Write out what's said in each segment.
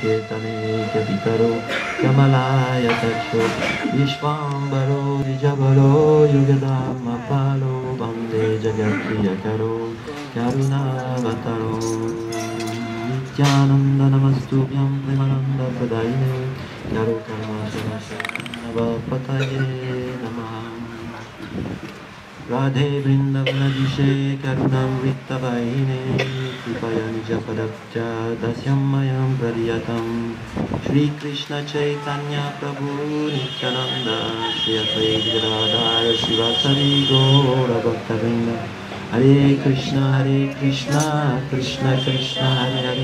Sankirtane Kapitaro Kamalaya Tacho Vishvambaro Dijabalo Yugadama Palo Bande Jagapriyakaro Karunavataro Nityananda Namastubhyam Premananda Pradayine Karo Karma Navapataye Namaha Radhe Vrindavana Dishe Karunam Vittavaine Kripaya Nijapadapja Dasyam Mayam Pradiyatam Shri Krishna Chaitanya Prabhu Nityananda Shri Advaita Gadadhara Srivasadi Gaura Bhaktavrinda Hare Krishna Krishna Krishna Hare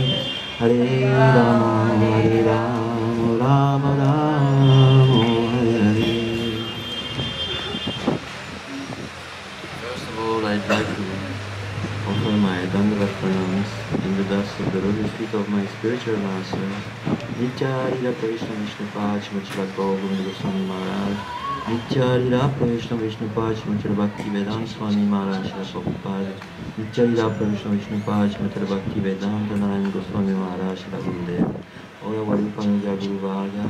Hare Hare Rama Rama Rama Hare Hare. I'd like to offer my Dandavat pranams in the dust of the lotus feet of my spiritual master, Nityarila Prabhishna Vishnupad Shrimad Govinda Goswami Maharaj, Nityarila Prabhishna Vishnupad Shrimad Bhakti Vedanta Swami Maharaj Prabhupada, Nityarila Prabhishna Vishnupad Shrimad Bhakti Vedanta Narayan Goswami Maharaj Gurudev, Ora Varupanaja Guru Varga,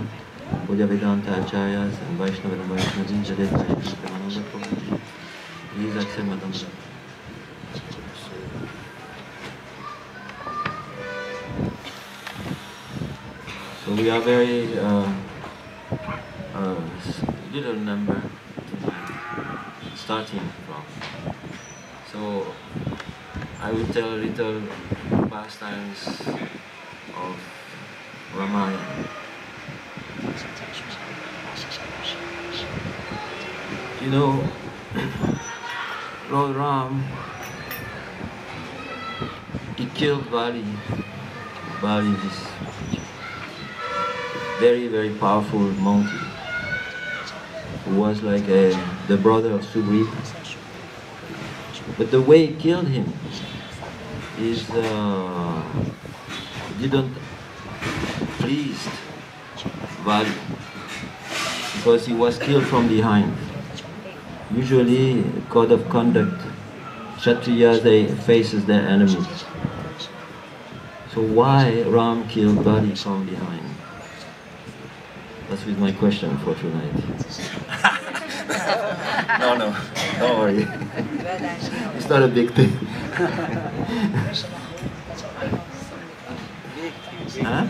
Uja Vedanta Acharyas and Vaishnava and Vaishnavin Jadet Vaishnava Premananda Prabhuji. Please accept Madam. So we are very little number starting from. So I will tell little pastimes of Ramayana. You know, Lord Ram, he killed Bali. Bali is very, very powerful monkey who was like the brother of Sugriva. But the way he killed him is didn't please Bali because he was killed from behind. Usually, code of conduct, Kshatriyas, they faces their enemies. So why Ram killed Bali from behind? That's with my question for tonight. No, don't worry. It's not a big thing. Huh?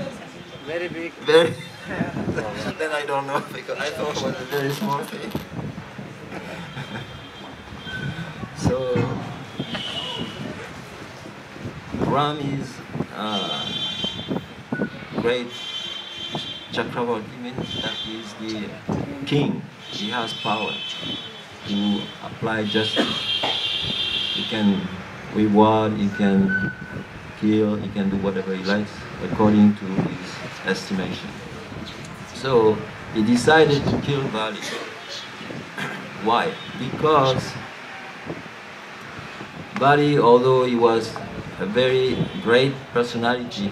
Very big. Very. Then I don't know because I thought it was a very small thing. So Ram is great Chakravarti, means that he is the king. He has power to apply justice. He can reward, he can kill, he can do whatever he likes according to his estimation. So he decided to kill Bali. Why? Because Bali, although he was a very great personality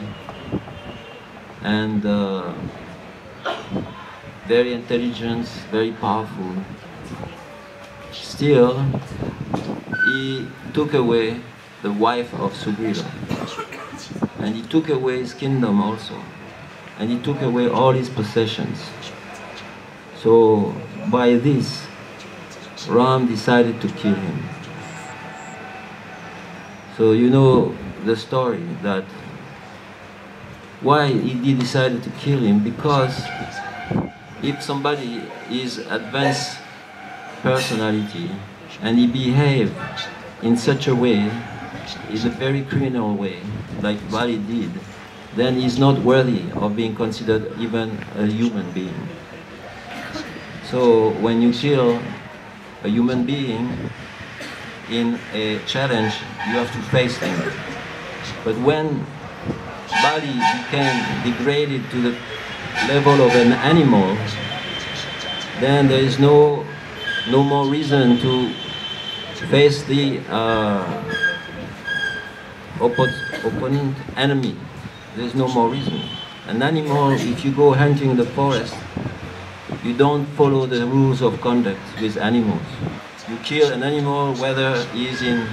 and very intelligent, very powerful, still he took away the wife of Sugriva, and he took away his kingdom also, and he took away all his possessions. So by this, Ram decided to kill him. So you know the story that why he decided to kill him, because if somebody is advanced personality and he behave in such a way, in a very criminal way, like Bali did, then he's not worthy of being considered even a human being. So when you kill a human being in a challenge, you have to face them. But when Bali became degraded to the level of an animal, then there is no more reason to face the opponent enemy. There is no more reason. An animal, if you go hunting in the forest, you don't follow the rules of conduct with animals. You kill an animal whether he is in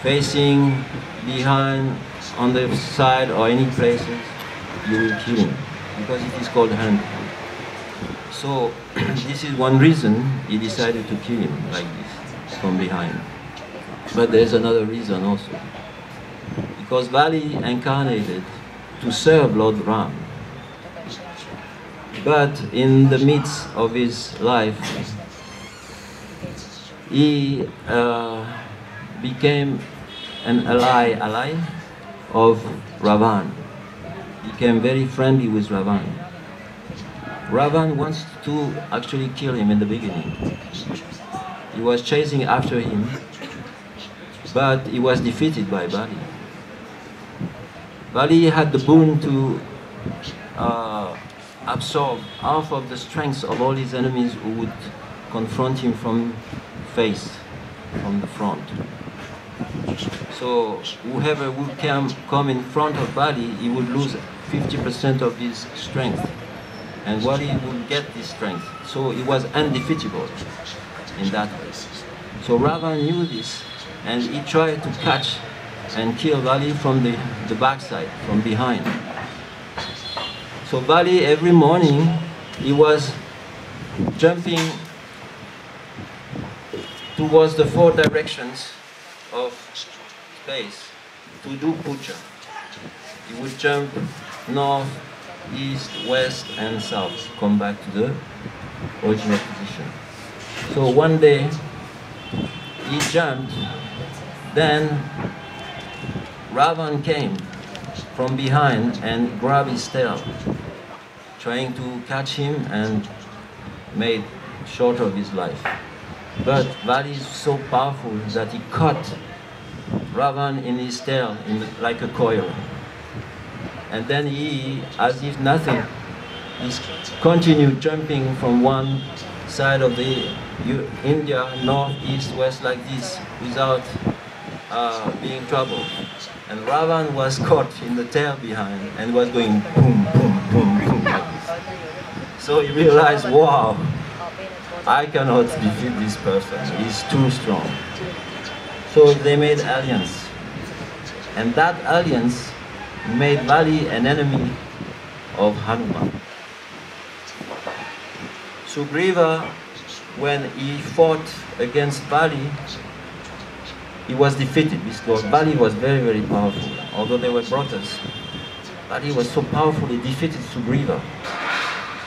facing, behind, on the side or any places. you will kill him, because it is called hand. So this is one reason he decided to kill him like this, from behind. But there's another reason also. Because Bali incarnated to serve Lord Ram. But in the midst of his life, he became an ally of Ravan. He became very friendly with Ravan. Ravan wants to actually kill him in the beginning. He was chasing after him, but he was defeated by Bali. Bali had the boon to absorb half of the strength of all his enemies who would confront him from the front. So whoever would come in front of Bali, he would lose 50% of his strength. And Bali would get this strength. So he was undefeatable in that way. So Ravan knew this, and he tried to catch and kill Bali from the backside, from behind. So Bali, every morning, he was jumping towards the 4 directions of space to do puja. He would jump north, east, west, and south, come back to the original position. So one day, he jumped, then Ravan came from behind and grabbed his tail, trying to catch him and made short of his life. But Bali is so powerful that he caught Ravan in his tail like a coil. And then he, as if nothing, he continued jumping from one side of the India, north, east, west, like this, without being troubled. And Ravan was caught in the tail behind and was going boom, boom, boom, boom, like this. So he realized, wow, I cannot defeat this person, he's too strong. So they made alliance. And that alliance made Bali an enemy of Hanuman. Sugriva, when he fought against Bali, he was defeated because Bali was very, very powerful. Although they were brothers, Bali was so powerful, he defeated Sugriva.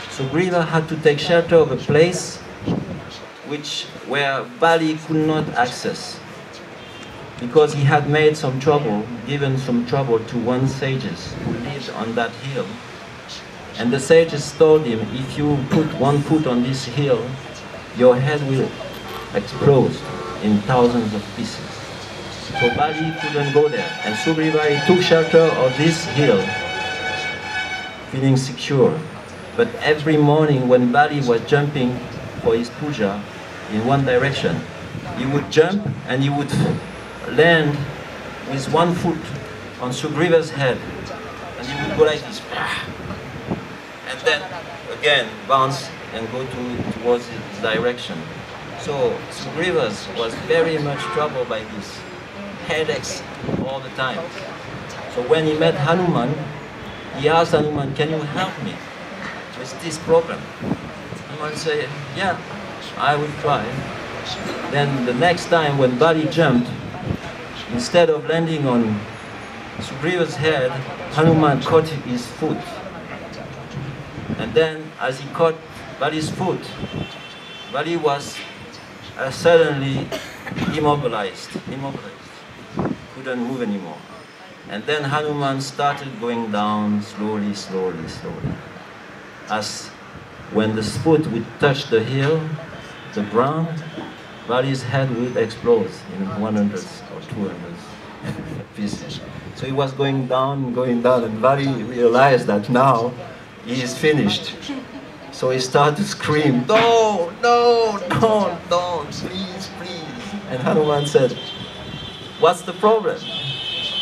Sugriva had to take shelter of a place where Bali could not access, because he had made some trouble, given some trouble to one sages who lived on that hill. And the sages told him, if you put one foot on this hill, your head will explode in thousands of pieces. So Bali couldn't go there. And Sugriva took shelter of this hill, feeling secure. But every morning when Bali was jumping for his puja in one direction, he would jump and he would land with one foot on Sugriva's head. And he would go like this. And then again bounce and go towards his direction. So Sugriva was very much troubled by this, headaches all the time. So when he met Hanuman, he asked Hanuman, can you help me with this problem? Hanuman said, yeah, I will try. Then the next time when Bali jumped, instead of landing on Sugriva's head, Hanuman caught his foot. And then as he caught Bali's foot, Bali was suddenly immobilized, couldn't move anymore. And then Hanuman started going down slowly, slowly, slowly. As when the foot would touch the hill, the ground, Bali's head would explode in 100 or 200 pieces. So he was going down, and Bali realized that now he is finished. So he started to scream, no, no, don't, please, please. And Hanuman said, what's the problem?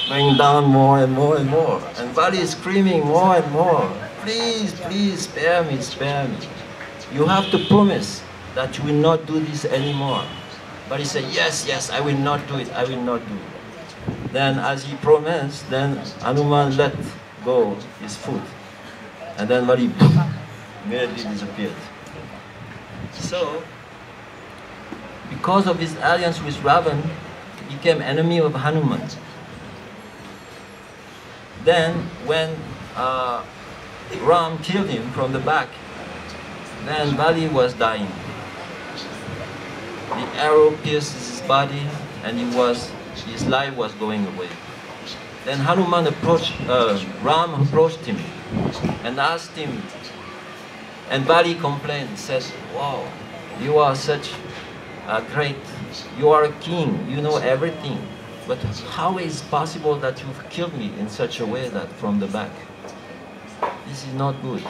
Going down more and more and more. And Bali is screaming more and more, please, please, spare me, spare me. You have to promise that you will not do this anymore. But he said, yes, yes, I will not do it, I will not do it. Then as he promised, then Hanuman let go his foot. And then Bali immediately disappeared. So, because of his alliance with Ravan, he became enemy of Hanuman. Then, when Ram killed him from the back, then Bali was dying. The arrow pierced his body, and his life was going away. Then Hanuman Ram approached him and asked him, and Bali complained, said, "Wow, you are such a great, you are a king, you know everything, but how is it possible that you've killed me in such a way that from the back? This is not good,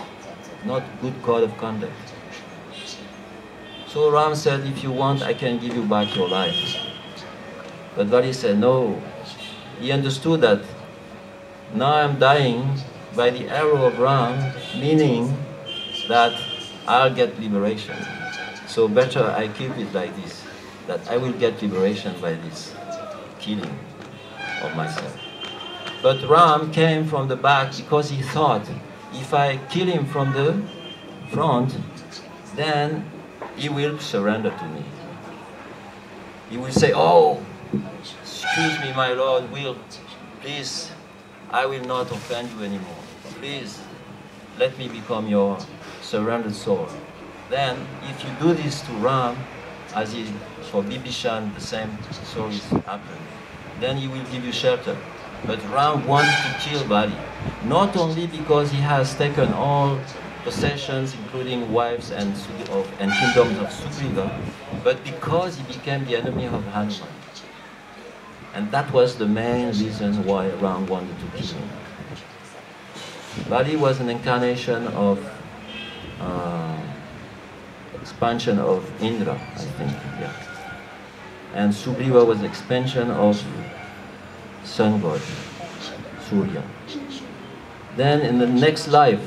not good code of conduct." So Ram said, "If you want, I can give you back your life." But Bali said, "No." He understood that now I'm dying by the arrow of Ram, meaning that I'll get liberation. So better I keep it like this, that I will get liberation by this killing of myself. But Ram came from the back because he thought, if I kill him from the front, then he will surrender to me. He will say, "Oh, excuse me, my Lord, please, I will not offend you anymore. Please, let me become your surrendered soul." Then, if you do this to Ram, as is for Bibhishan, the same stories happen, then he will give you shelter. But Ram wants to kill Bali, not only because he has taken all possessions, including wives and kingdoms of Sugriva, but because he became the enemy of Hanuman. And that was the main reason why Ram wanted to kill him. Bali was an incarnation of expansion of Indra, I think, yeah. And Sugriva was expansion of sun god, Surya. Then in the next life,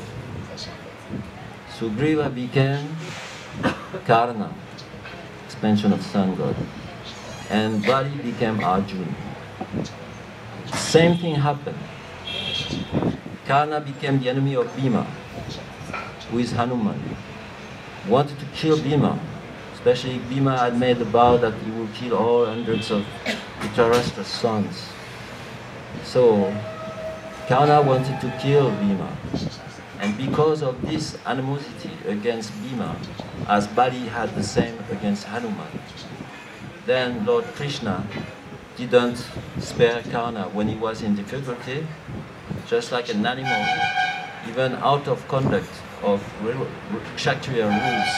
Sugriva became Karna, expansion of sun god, and Bali became Arjuna. Same thing happened. Karna became the enemy of Bhima, who is Hanuman. Wanted to kill Bhima, especially Bhima had made the vow that he would kill all hundreds of Dhritarashtra's sons. So Karna wanted to kill Bhima. And because of this animosity against Bhima, as Bali had the same against Hanuman, then Lord Krishna didn't spare Karna when he was in difficulty, just like an animal, even out of conduct of Kshatriya rules.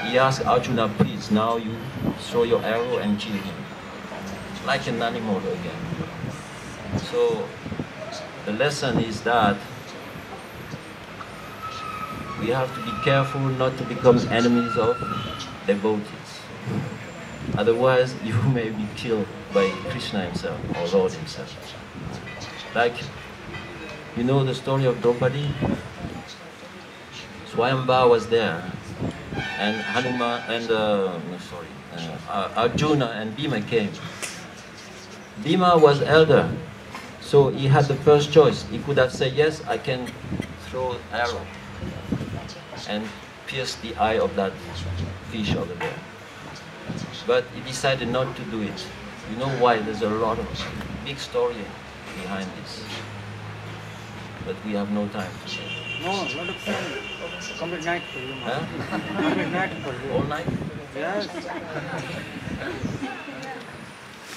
He asked Arjuna, "Please, now you throw your arrow and kill him." Like an animal again. So the lesson is that we have to be careful not to become enemies of devotees. Otherwise, you may be killed by Krishna himself, or Lord himself. Like, you know the story of Draupadi? Swayambha was there, and Arjuna and Bhima came. Bhima was elder, so he had the first choice. He could have said, "Yes, I can throw arrow and pierce the eye of that fish over there." But he decided not to do it. You know why? There's a lot of big story behind this. But we have no time to say. No, lot of time. Complete night for you. Huh? Complete night for you. All night? Yes.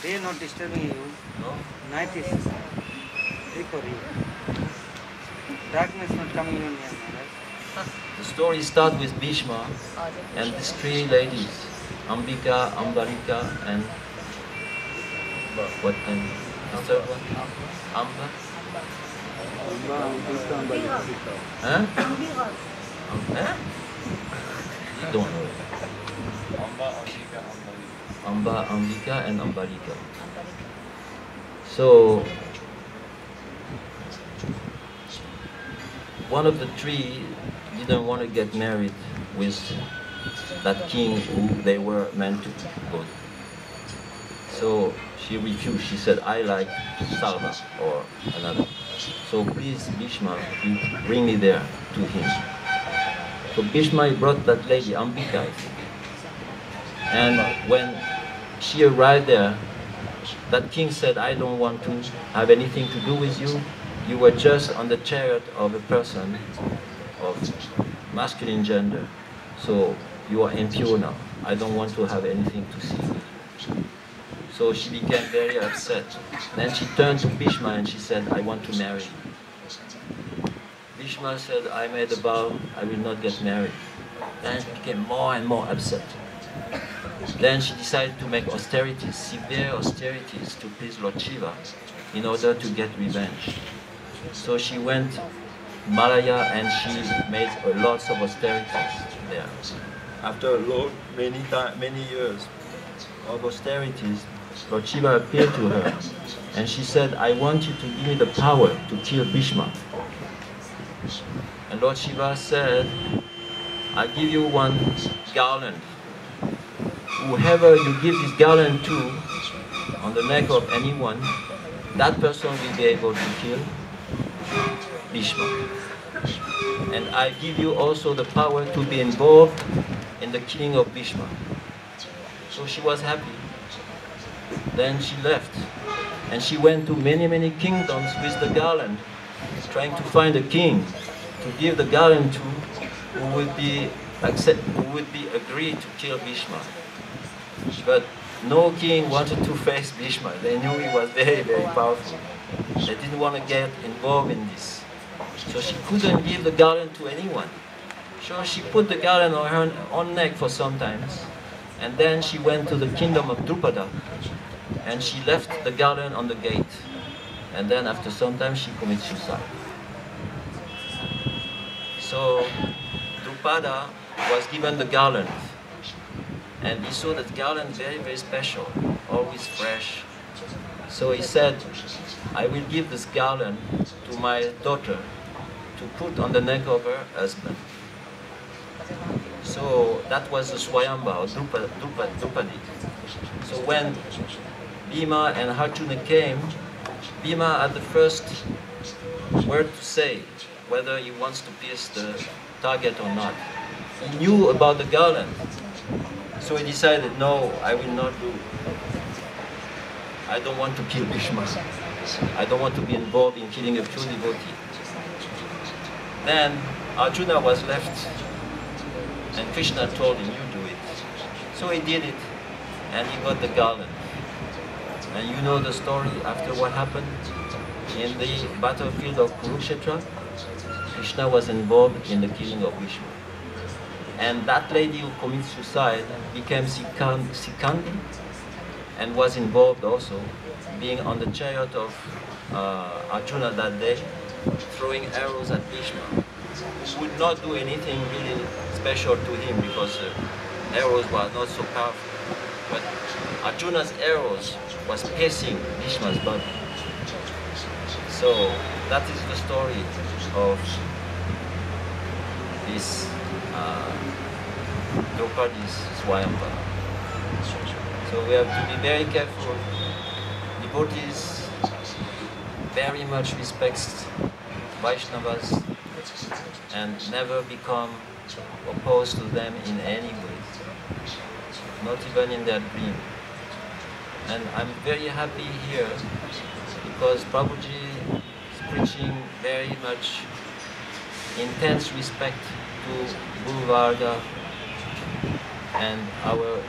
Day not disturbing you. No? Night is free for you. Darkness not coming in here, right? The story starts with Bhishma and these three ladies, Ambika, Ambalika, and what and the third one? Amba? Huh? Huh? You don't know it. Amba, Ambika, and Ambalika. So one of the three didn't want to get married with that king who they were meant to go to. So she refused. She said, "I like Sarva," or another. So please, Bhishma, you bring me there to him. So Bhishma brought that lady, Ambika, I think. And when she arrived there, that king said, I don't want to have anything to do with you. You were just on the chariot of a person of masculine gender. So you are impure now. I don't want to have anything to see with you. So she became very upset. Then she turned to Bhishma and she said, I want to marry you. Bhishma said, I made a vow, I will not get married. Then she became more and more upset. Then she decided to make austerities, severe austerities to please Lord Shiva in order to get revenge. So she went to Malaya and she made lots of austerities there. After many years of austerities, Lord Shiva appeared to her and she said, I want you to give me the power to kill Bhishma. And Lord Shiva said, I give you one garland. Whoever you give this garland to on the neck of anyone, that person will be able to kill Bhishma. And I give you also the power to be involved in the killing of Bhishma. So she was happy. Then she left. And she went to many kingdoms with the garland, trying to find a king to give the garland to who would be agreed to kill Bhishma. But no king wanted to face Bhishma. They knew he was very powerful. They didn't want to get involved in this. So she couldn't give the garland to anyone. So she put the garland on her own neck for some time. And then she went to the kingdom of Drupada. And she left the garland on the gate. And then after some time she committed suicide. So Drupada was given the garland. And he saw that garland very special, always fresh. So he said, I will give this garland to my daughter to put on the neck of her husband. So that was the Swayamba, or Drupadi. So when Bhima and Arjuna came, Bhima had the first word to say, whether he wants to pierce the target or not. He knew about the garland. So he decided, no, I will not do. I don't want to kill Bhishma. I don't want to be involved in killing a pure devotee. Then Arjuna was left, and Krishna told him, you do it. So he did it, and he got the garland. And you know the story after what happened? In the battlefield of Kurukshetra, Krishna was involved in the killing of Bhishma. And that lady who committed suicide became Sikandi and was involved also, being on the chariot of Arjuna that day, throwing arrows at Bhishma. Who would not do anything really special to him because arrows were not so powerful. But Arjuna's arrows was piercing Bhishma's body. So that is the story of this Draupadi's Swayamba. So we have to be very careful. Devotees very much respect Vaishnavas and never become opposed to them in any way, not even in their dream. And I'm very happy here because Prabhuji is preaching very much intense respect to Guru Varga and our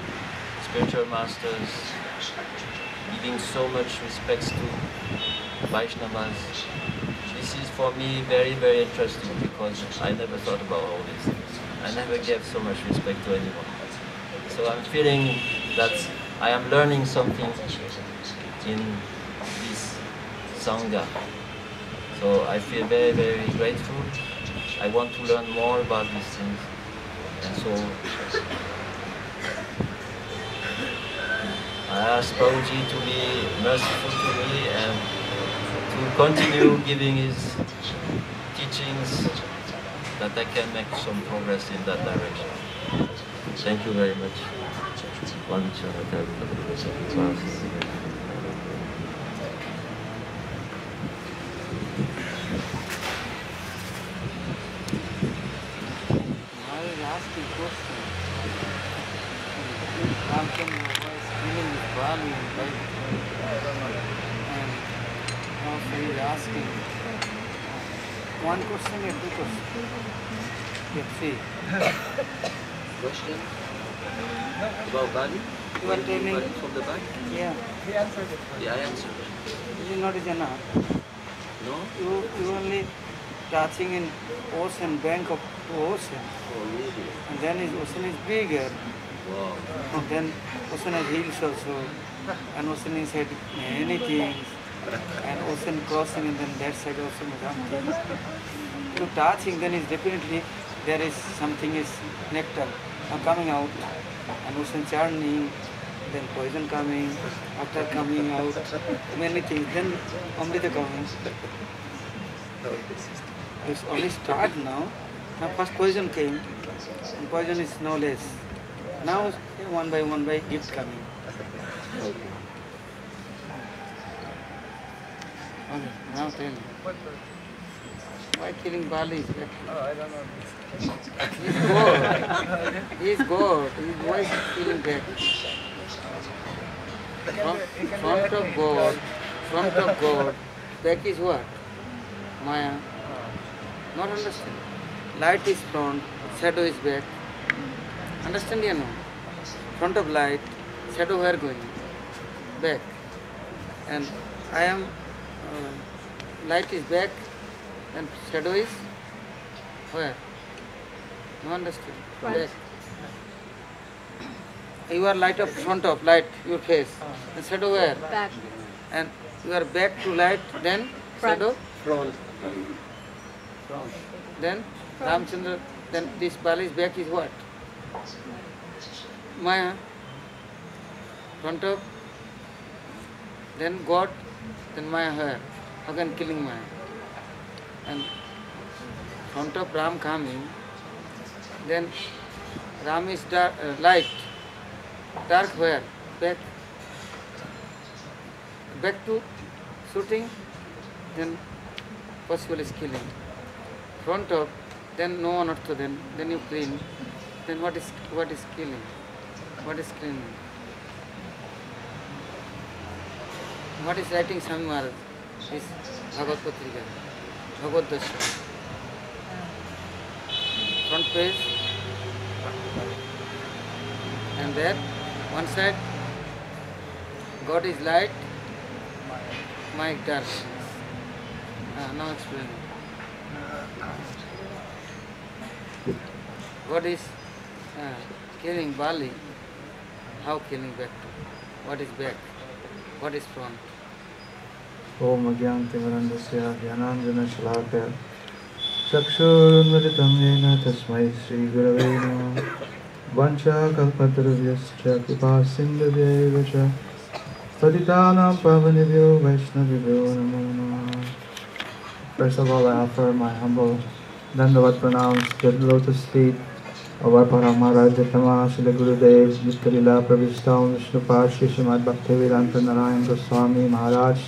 spiritual masters, giving so much respect to Vaishnavas. This is for me very interesting because I never thought about all these things. I never gave so much respect to anyone. So I'm feeling that I am learning something in this Sangha. So I feel very grateful. I want to learn more about these things. And so I ask Prabhuji to be merciful to me and to continue giving his teachings that I can make some progress in that direction. Thank you very much. One asking questions. How come your voice feeling is Bali, right? And also he's asking one question or two questions. Let's see. Question about Bali? You are telling From the back? yeah. He answered it. Yeah, I answered. This is not enough. No? You only touching in ocean, bank of ocean. Oh, really? And then his ocean is bigger. Wow. And then ocean has hills also. And ocean inside many things. And ocean crossing and then that side also something. To touching then is definitely there is something is nectar now coming out. And ocean churning, then poison coming, after coming out, many things, then Amrita coming. It's only start now. Now first poison came, and poison is no less. Now one by gift coming. Okay. Okay, now tell me. Why killing Bali? Oh, I don't know. He's God. He's God. Why is he killing back? Front of God, back is what? Maya. Not understand. Light is front, shadow is back. Understand you know? Front of light, shadow where going? Back. And I am, light is back and shadow is where? No understand. Back. You are light of front of light, your face. And shadow where? Back. And you are back to light, then Front. shadow, Front. then Ramchandra, then this Bali's back is what? Maya. Front of, then God, then Maya where? Again killing Maya. And front of Ram coming, then Ram is dark, light. Dark where? Back. Back to shooting, then possible is killing. Front of, then no one to then you clean. Then what is killing? What is cleaning? What is writing Swami Maharaj? Is Bhagavad Patrika, Bhagavad Dasha. Front page, and there one side God is light, Maya darkness. Now explain. God is killing Bali. How killing back to? What is back? What is front? Om Agyanti Varandasya Dhyananjana Shalakaya Chakshurunmritam Yena Tasmai Sri Gurave Namaha Vancha Kalpatarubhyascha Kripa Sindhubhyaiva Cha Patitanam Pavanibhyo Vaishnavibhyo Namo Namaha. First of all, I offer my humble Dandavat pranams to the lotus feet of our Bali Maharaj-evening, Srila Gurudev, Nitya-lila Pravishtam, Vishnupad, Shri Srimad Bhaktivedanta Narayan Goswami Maharaj,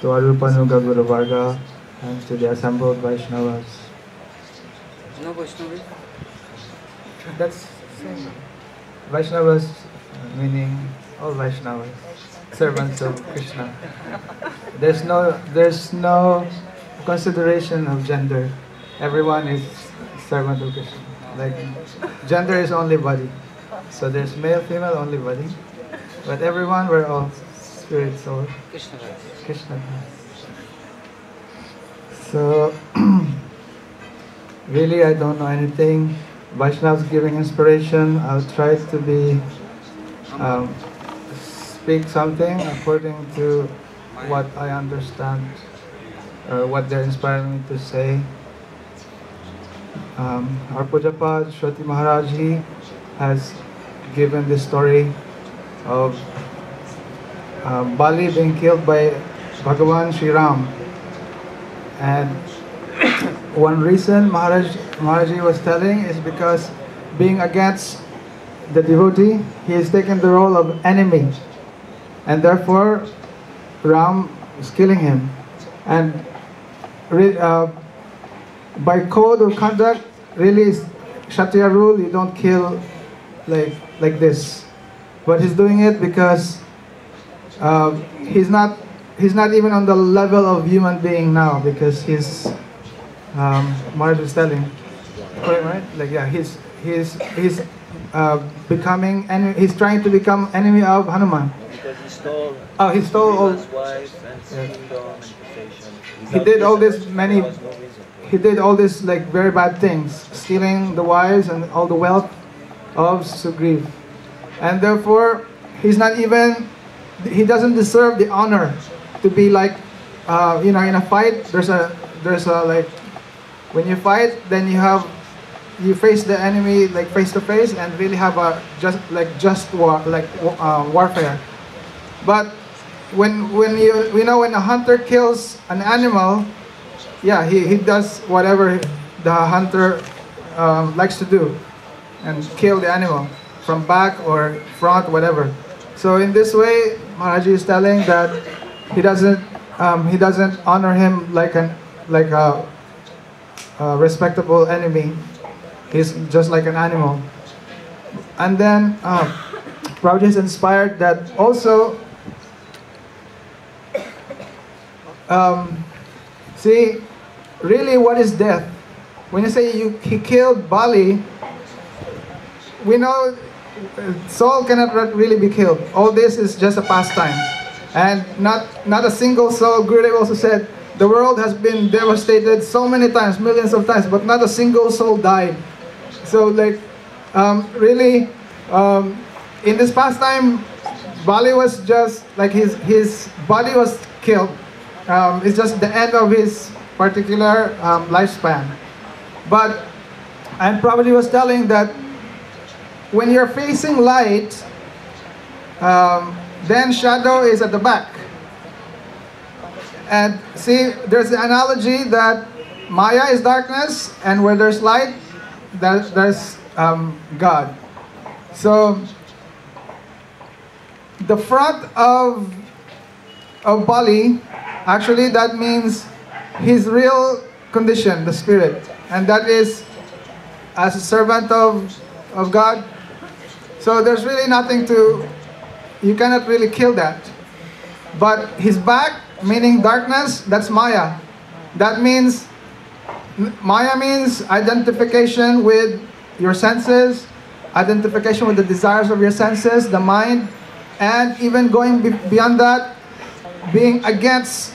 to our Rupanuga Guru Varga, and to the assembled Vaishnavas. No Vaishnavi? That's same. Vaishnavas meaning all Vaishnavas, servants of Krishna. There's no consideration of gender. Everyone is servant of Krishna. Like gender is only body. So there's male, female, only body. But everyone, we're all spirit, soul. Krishna. Krishna. So really I don't know anything. Vaishnavas giving inspiration. I'll try to be speak something according to what I understand, what they're inspiring me to say. Our Pujapad Shwati Maharaj-ji has given the story of Bali being killed by Bhagavan Sri Ram. And one reason Maharaj-ji was telling is because being against the devotee, he has taken the role of enemy. And therefore, Ram is killing him. And by code of conduct, really Kshatriya rule, you don't kill like this. But he's doing it because he's not even on the level of human being now, because he's Maharaj was telling, right? Like, yeah, he's becoming enemy. He's trying to become enemy of Hanuman. Because he stole. Oh, he stole all. His wife and kingdom and possession. He did all this many. There was no reason for it. He did all this like very bad things, stealing the wives and all the wealth of Sugriv, and therefore he's not even. He doesn't deserve the honor to be like, you know, in a fight. There's a like, when you fight, then you face the enemy like face to face and really have a just war, like warfare. But when a hunter kills an animal, yeah, he does whatever the hunter likes to do, and kill the animal from back or front, whatever. So in this way, Maharaji is telling that he doesn't honor him like a respectable enemy. He's just like an animal. And then Prabhupada is inspired that also, see, really what is death? When you say he killed Bali, we know soul cannot really be killed. All this is just a pastime. And not a single soul. Gurudev also said, the world has been devastated so many times, millions of times, but not a single soul died. So like, really, in this pastime, Bali was just like his body was killed. It's just the end of his particular lifespan. And Prabhupada was telling that when you're facing light, then shadow is at the back. And see, there's the analogy that Maya is darkness, and where there's light, there's God. So the front of Bali, actually that means his real condition, the spirit, and that is as a servant of God. So there's really nothing you cannot really kill that. But his back, meaning darkness, that's Maya. That means, Maya means identification with your senses, identification with the desires of your senses, the mind, and even going beyond that, being against,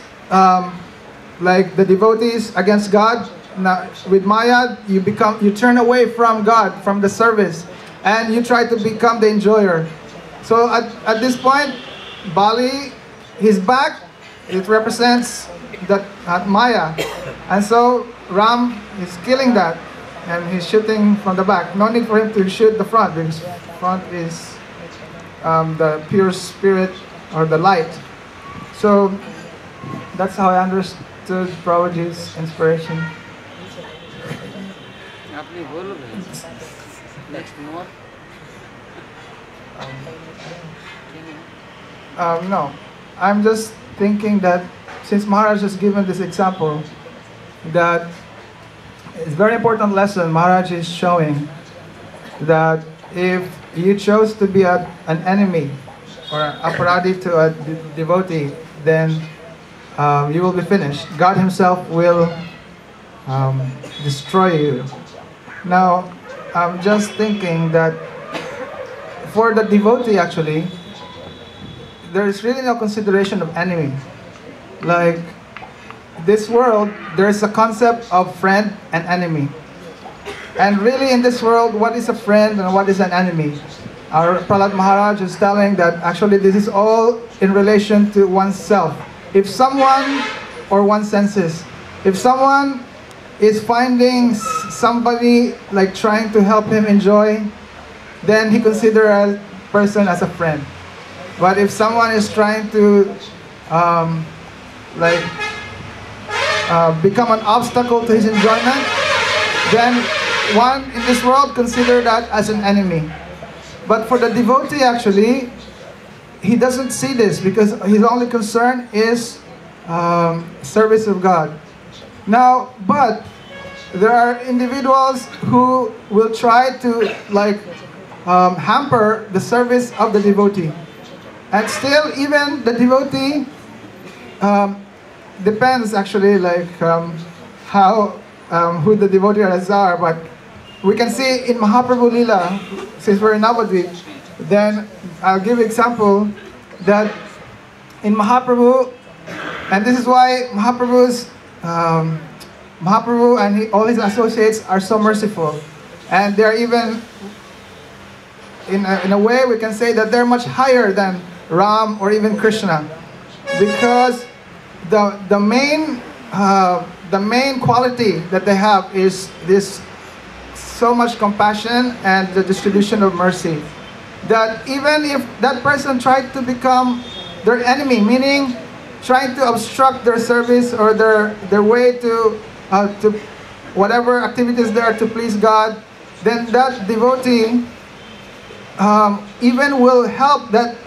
like the devotees against God. Now, with Maya, you turn away from God, from the service, and you try to become the enjoyer. So at this point, Bali, his back, it represents that Maya, and so Ram is killing that, and he's shooting from the back. No need for him to shoot the front, because front is the pure spirit or the light. So that's how I understood Prabhupada's inspiration. আপনি বলবেন next more. No, I'm just thinking that since Maharaj has given this example, that it's a very important lesson Maharaj is showing, that if you chose to be an enemy or aparadi to a devotee, then you will be finished. God himself will destroy you. Now, I'm just thinking that for the devotee, actually, there is really no consideration of enemy. Like, this world, there is a concept of friend and enemy. And really in this world, what is a friend and what is an enemy? Our Prahlad Maharaj is telling that actually this is all in relation to oneself. If someone, or one's senses, if someone is finding somebody like trying to help him enjoy, then he considers a person as a friend. But if someone is trying to become an obstacle to his enjoyment, then one in this world consider that as an enemy. But for the devotee, actually, he doesn't see this, because his only concern is service of God. Now, but there are individuals who will try to like hamper the service of the devotee. And still, even the devotee depends actually like how who the devotees are. But we can see in Mahaprabhu Lila, since we're in Navadvip, then I'll give example that in Mahaprabhu, and this is why Mahaprabhu and all his associates are so merciful, and they're even in a way we can say that they're much higher than Ram or even Krishna, because the main quality that they have is this so much compassion and the distribution of mercy, that even if that person tried to become their enemy, meaning trying to obstruct their service or their way to whatever activities there to please God, then that devotee even will help that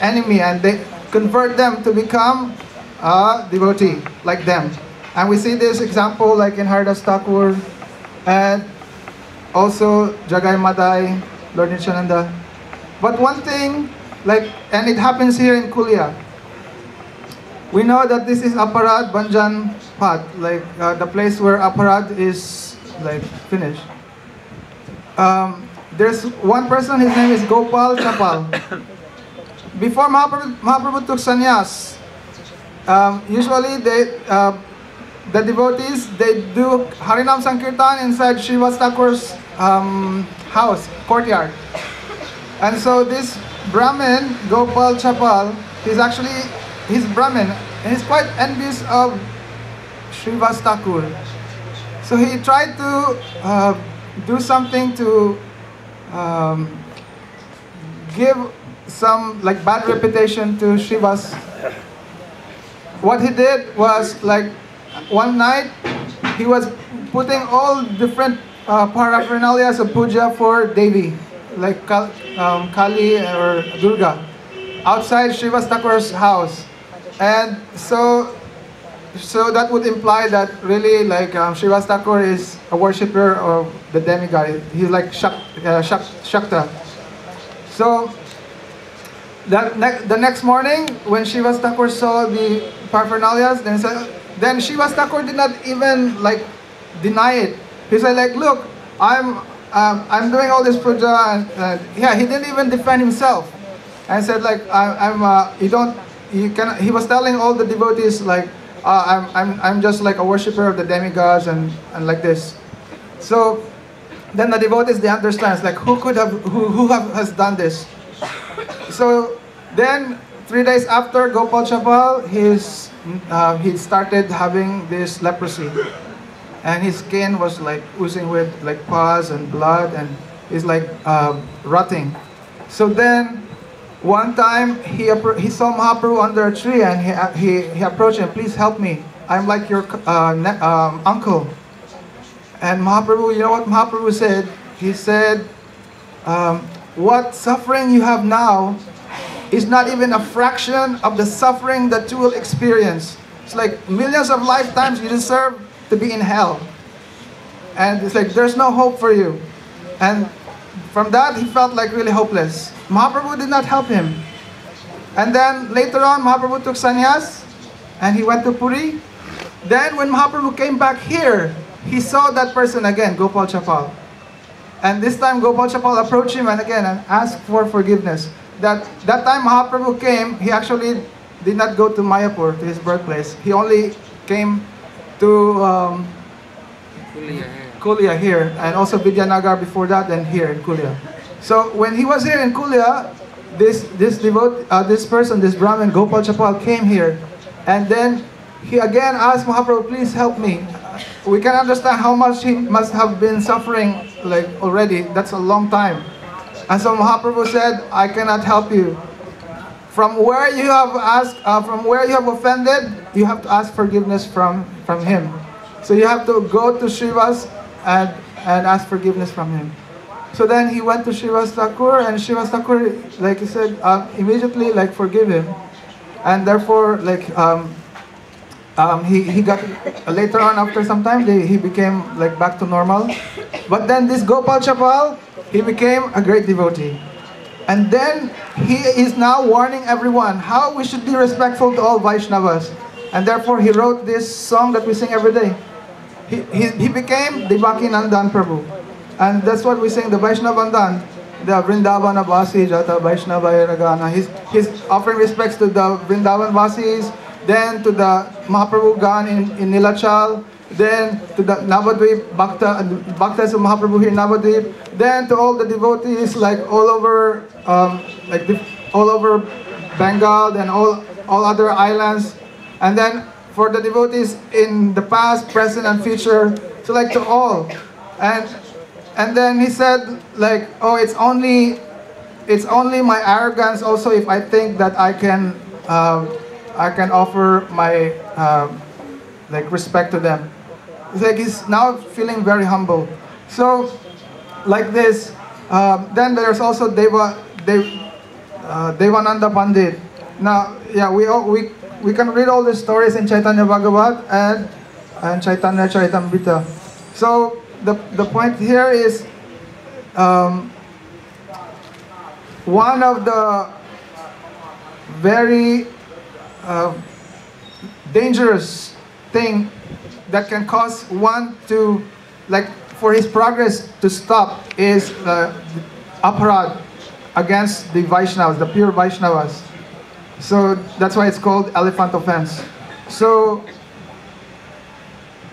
enemy, and they convert them to become a devotee like them. And we see this example like in Haridas Thakur and also Jagai Madai, Lord Nityananda. But one thing, like, and it happens here in Kulia. We know that this is Aparad Banjan Path, like the place where Aparad is like finished. There's one person, his name is Gopal Chapal. Before Mahaprabhu took sannyas, usually the devotees, they do Harinam Sankirtan inside Srivas Thakur's house, courtyard. And so this Brahmin, Gopal Chapal, he's Brahmin, and he's quite envious of Srivas Thakur. So he tried to do something to give some like bad reputation to Srivas. What he did was, like, one night he was putting all different paraphernalias of puja for Devi, like Kali or Durga, outside Srivas Thakur's house. And so that would imply that really, like, Srivas Thakur is a worshipper of the demigod. He's like Shakta. So the next morning, when Srivas Thakur saw the paraphernalias, then Srivas Thakur did not even like deny it. He said, like, look, I'm doing all this puja, and yeah, he didn't even defend himself, and said, like, he was telling all the devotees, like, I'm just like a worshipper of the demigods and like this. So then the devotees, they understand, it's like, who has done this? So then 3 days after Gopal Chapal, he started having this leprosy, and his skin was like oozing with like pus and blood, and he's like rotting. So then one time he saw Mahaprabhu under a tree, and he approached him, please help me, I'm like your uncle. And Mahaprabhu, you know what Mahaprabhu said? He said, what suffering you have now is not even a fraction of the suffering that you will experience. It's like millions of lifetimes you deserve to be in hell. And it's like, there's no hope for you. And from that, he felt like really hopeless. Mahaprabhu did not help him. And then later on, Mahaprabhu took sannyas, and he went to Puri. Then when Mahaprabhu came back here, he saw that person again, Gopal Chapal. And this time Gopal Chapal approached him and asked for forgiveness. That time Mahaprabhu came, he actually did not go to Mayapur, to his birthplace. He only came to Kulia here, and also Vidyanagar before that, and here in Kulia. So when he was here in Kulia, this person, this Brahmin, Gopal Chapal, came here, and then he again asked Mahaprabhu, please help me. We can understand how much he must have been suffering, like, already. That's a long time. And so Mahaprabhu said, I cannot help you. From where you have offended, you have to ask forgiveness from him. So you have to go to Srivas and ask forgiveness from him. So then he went to Srivas Thakur, and Srivas Thakur, like he said, immediately like forgive him, and therefore like he got later on after some time he became like back to normal. But then this Gopal Chapal, he became a great devotee. And then he is now warning everyone how we should be respectful to all Vaishnavas. And therefore he wrote this song that we sing every day. He became Devaki Nandan Prabhu. And that's what we sing, the Vaishnavandan. The Vrindavana Vasi Jata Vaishnavaya Ragana. He's offering respects to the Vrindavan Vasis, then to the Mahaprabhu Gan in Nilachal, then to the Navadvip Bhaktas of Mahaprabhu here in Navadvip, then to all the devotees like all over all over Bengal and all other islands, and then for the devotees in the past, present, and future, so like to all. And then he said like, oh, it's only my arrogance also if I think that I can offer my like respect to them. It's like he's now feeling very humble. So like this, then there's also Devananda Pandit. Now, yeah, we can read all the stories in Chaitanya Bhagavat and Chaitanya Charitamrita. So the point here is one of the very dangerous thing that can cause one to, like, for his progress to stop is aparad against the Vaishnavas, the pure Vaishnavas. So that's why it's called elephant offense. So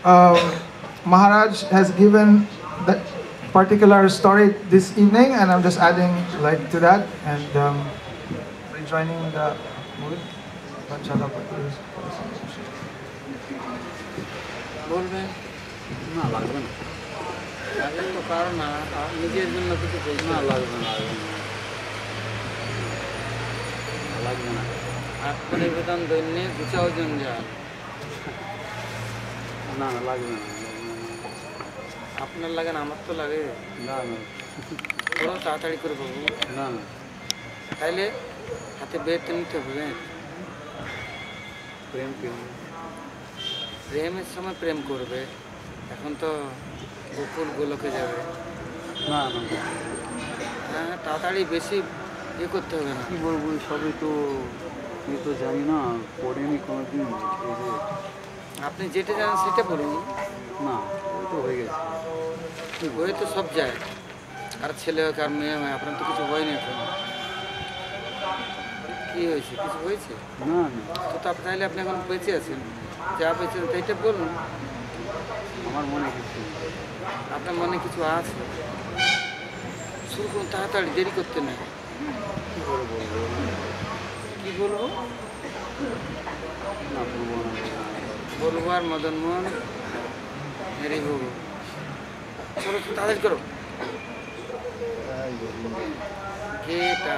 Maharaj has given that particular story this evening, and I'm just adding like to that and rejoining the mood. বলবেন না, লাগবে না, লাগবে তো কারণ না, নিজের জন্য কিছু না, লাগবে না, লাগবে না, আত্মনিবেদন দৈন্যে গুছাও জঞ্জাল, না না, লাগবে না, আপনার লাগে না, আমার তো লাগে না, না পুরো তাড়াতাড়ি করে বলবো না, না তাইলে হাতে বেরতে নিতে হবে, প্রেম প্রেমের সময় প্রেম করবে, এখন তো গোকুল গোলকে যাবে না, না হ্যাঁ, তাড়াতাড়ি বেশি ইয়ে করতে হবে না, কী বলবো, সবই তো আমি তো জানি না, পড়েনি কোনো দিন, আপনি যেটা জানেন সেটা বলুন না, ওই তো হয়ে গেছে, হয়ে তো সব যায়, আর ছেলে হোক আর মেয়ে হয়, আপনার তো কিছু হয়নি এখন, কী হয়েছে, কিছু হয়েছে না, তো তাহলে আপনি এখন বেঁচে আছেন, যা বেঁচে সেইটা বলুন, আমার মনে কিছু, আপনার মনে কিছু আছে, শুরু করুন তাড়াতাড়ি, দেরি করতে নেই, কী করে বলবো, কী বলবো না, বলবো আর মদনমোহন হেরি বলবো, চলো তাড়াতাড়ি করো, গেটা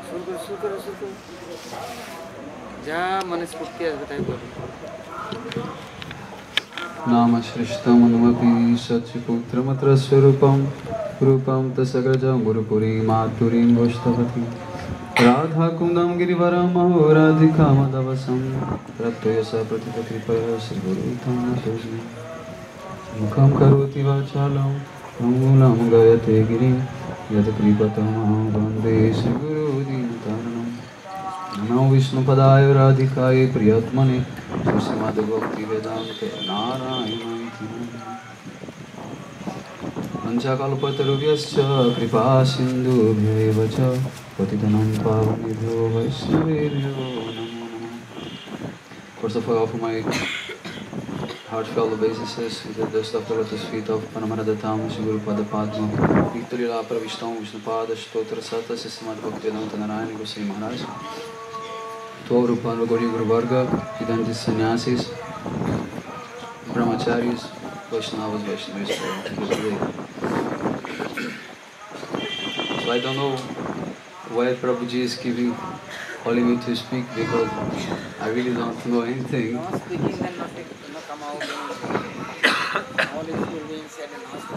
শুরু করো, যা মানে স্ফূর্তি আসবে তাই বলো। नाम श्रेष्ठमनुमपि सच्चिपुत्रमत्र स्वरूपं रूपं तसगजं गुरुपुरी मातुरीं गोष्ठवती राधाकुन्दं गिरिवरं महो राधिका मदवसं रक्तयस प्रतिपकृपया श्रीगुरुतं नतोऽस्मि मुखं करोति वाचालं मूलं गयते गिरिं यत्कृपतमहं वन्दे श्रीगुरुदीनतारणं नमो विष्णुपदाय राधिकाय प्रियत्मने श्रीमद्भक्तिवेदान्त नारायणाय पञ्चकल्पतरुभ्यश्च कृपा सिन्धुभ्यैव च पतितानां पावनेभ्यो वैष्णवेभ्यो नमो नमः. First of all, I offer my heartfelt obeisances with the dust of the lotus feet of Paramanadatam Sri Guru Pada Padma Victorila Pravishtam Vishnupada Stotra Sata Srimad Bhaktivedanta Narayana Goswami Maharaj, to all Rupa Gauri Guru Varga, Vedantis Sannyasis, Brahmacharis, Vaishnavas, Vaishnavis. So I don't know why Prabhuji is calling me to speak, because I really don't know anything. Not speaking and not come out. All is being said and asked.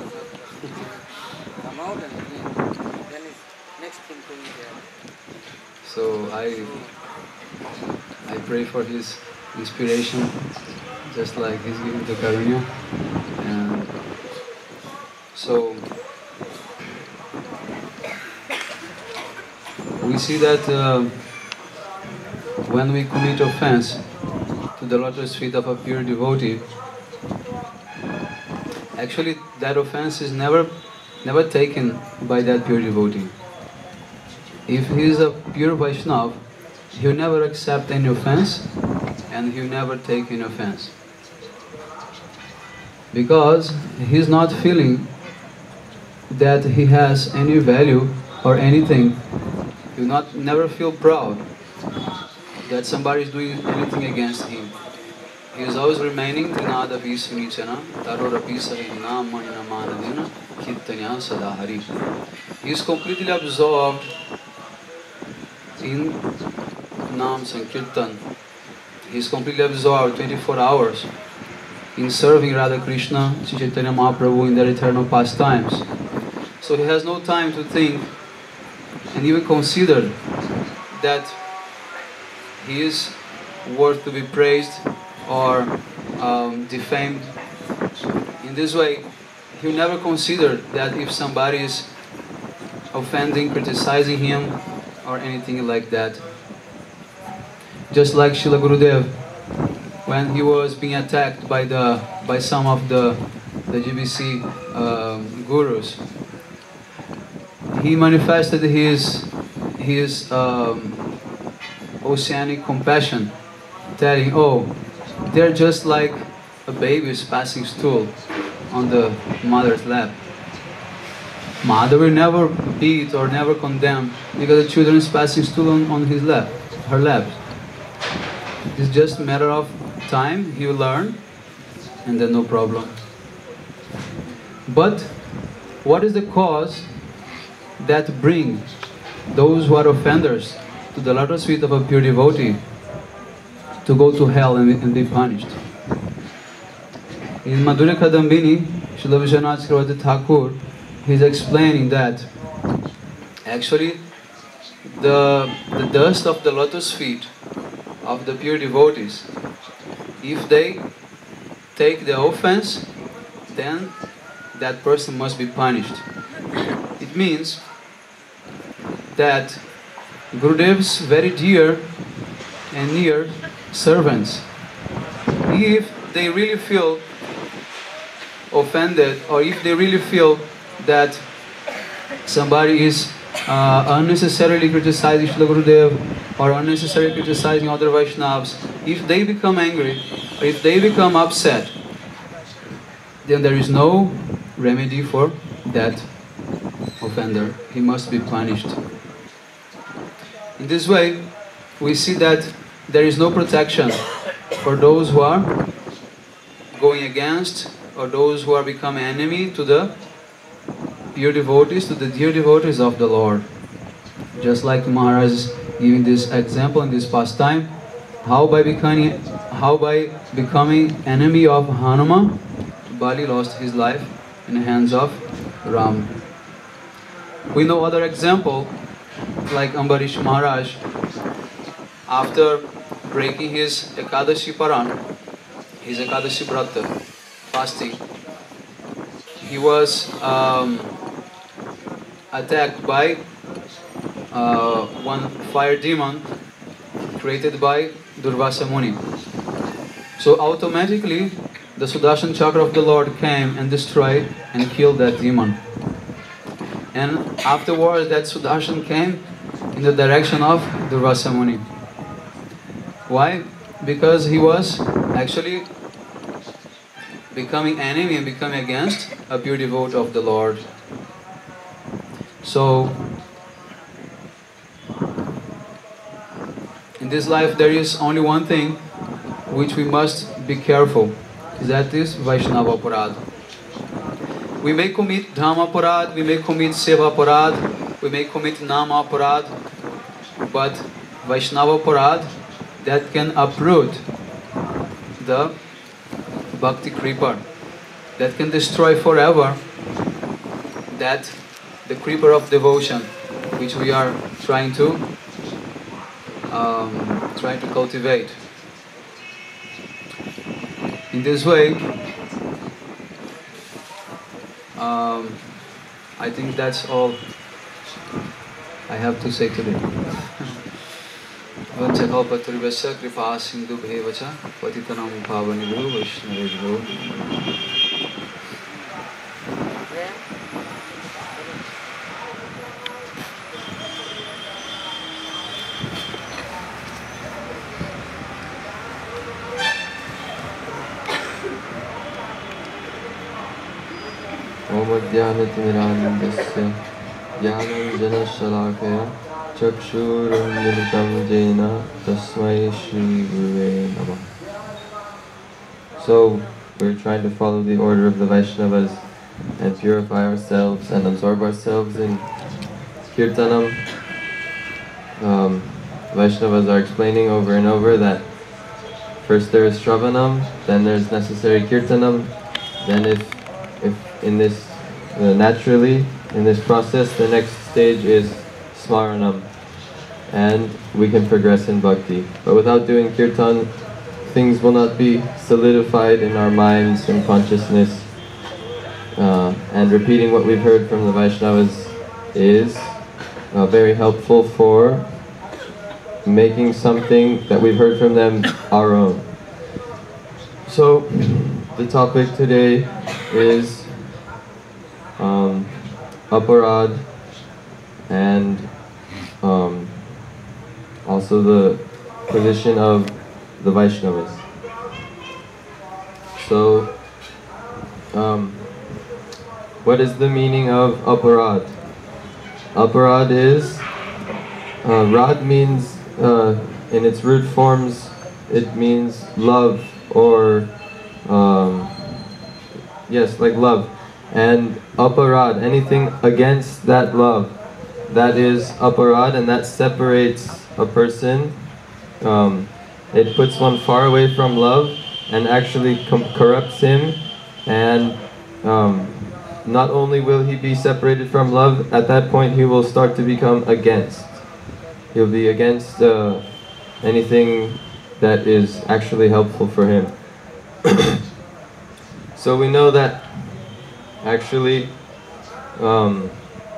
Come out and then is next thing to be there. So pray for his inspiration, just like he's given to Karunya. And so we see that when we commit offense to the lotus feet of a pure devotee, actually that offense is never taken by that pure devotee. If he is a pure Vaishnava, he will never accept any offense and he will never take any offense. Because he is not feeling that he has any value or anything. He will never feel proud that somebody is doing anything against him. He is always remaining Trinada Visunichana, Tarora Pisahina, Manina Manadina, Kirtanya Sadahari. He is completely absorbed in Nam Sankirtan. He is completely absorbed 24 hours in serving Radha Krishna, Sri Chaitanya Mahaprabhu in their eternal pastimes. So he has no time to think and even consider that he is worth to be praised or defamed. In this way, he will never consider that if somebody is offending, criticizing him, or anything like that. Just like Srila Gurudev, when he was being attacked by some of the GBC gurus, he manifested his oceanic compassion, telling, "Oh, they're just like a baby's passing stool on the mother's lap. Mother will never beat or never condemn because the children is passing stool on his lap, her lap. It's just a matter of time, he will learn, and then no problem." But what is the cause that bring those who are offenders to the lotus feet of a pure devotee to go to hell and be punished? In Madhurya Kadambini, Srila Vishwanath Chakravarti Thakur, he's explaining that actually the dust of the lotus feet of the pure devotees, if they take the offense, then that person must be punished. It means that Gurudev's very dear and near servants, if they really feel offended, or if they really feel that somebody is unnecessarily criticizing Srila Gurudev or unnecessarily criticizing other Vaishnavas, if they become angry, or if they become upset, then there is no remedy for that offender. He must be punished. In this way, we see that there is no protection for those who are going against or those who are becoming enemy to the pure devotees, to the dear devotees of the Lord. Just like Maharaj is giving this example in this pastime, how by becoming enemy of Hanuman, Bali lost his life in the hands of Ram. We know other example, like Ambarish Maharaj, after breaking his Ekadashi Paran, his Ekadashi Brata, fasting, he was attacked by one fire demon created by Durvasa Muni. So automatically the Sudarshan Chakra of the Lord came and destroyed and killed that demon. And afterwards that Sudarshan came in the direction of Durvasa Muni. Why? Because he was actually becoming enemy and becoming against a pure devotee of the Lord. So in this life there is only one thing which we must be careful, that is Vaishnava Aparad. We may commit Dhamma Aparad, we may commit Seva Aparad, we may commit Nama Aparad, but Vaishnava Aparad that can uproot the Bhakti Creeper, that can destroy forever that the creeper of devotion which we are trying to trying to cultivate. In this way, I think that's all I have to say today. Vanchakalpatarubhyasya kripa sindhubheva cha patitanam pavanebhyo vaishnavebhyo. Omadhyanatimiralandasya Jnananjanashalakaya Chakshurunmilitam Jena Tasmai Shri Gurave Namah. So, we're trying to follow the order of the Vaishnavas and purify ourselves and absorb ourselves in Kirtanam. Vaishnavas are explaining over and over that first there is Shravanam, then there's necessary Kirtanam, then if in this naturally in this process the next stage is Smaranam, and we can progress in bhakti. But without doing kirtan, things will not be solidified in our minds and consciousness, and repeating what we've heard from the Vaishnavas is very helpful for making something that we've heard from them our own. So the topic today is aparad, and also the position of the Vaishnavas. So, what is the meaning of aparad? Aparad is, rad means, in its root forms, it means love, or, yes, like love. And aparad, anything against that love, that is aparad, and that separates a person. It puts one far away from love and actually corrupts him, and not only will he be separated from love, at that point he will start to become against. He'll be against anything that is actually helpful for him. So we know that actually,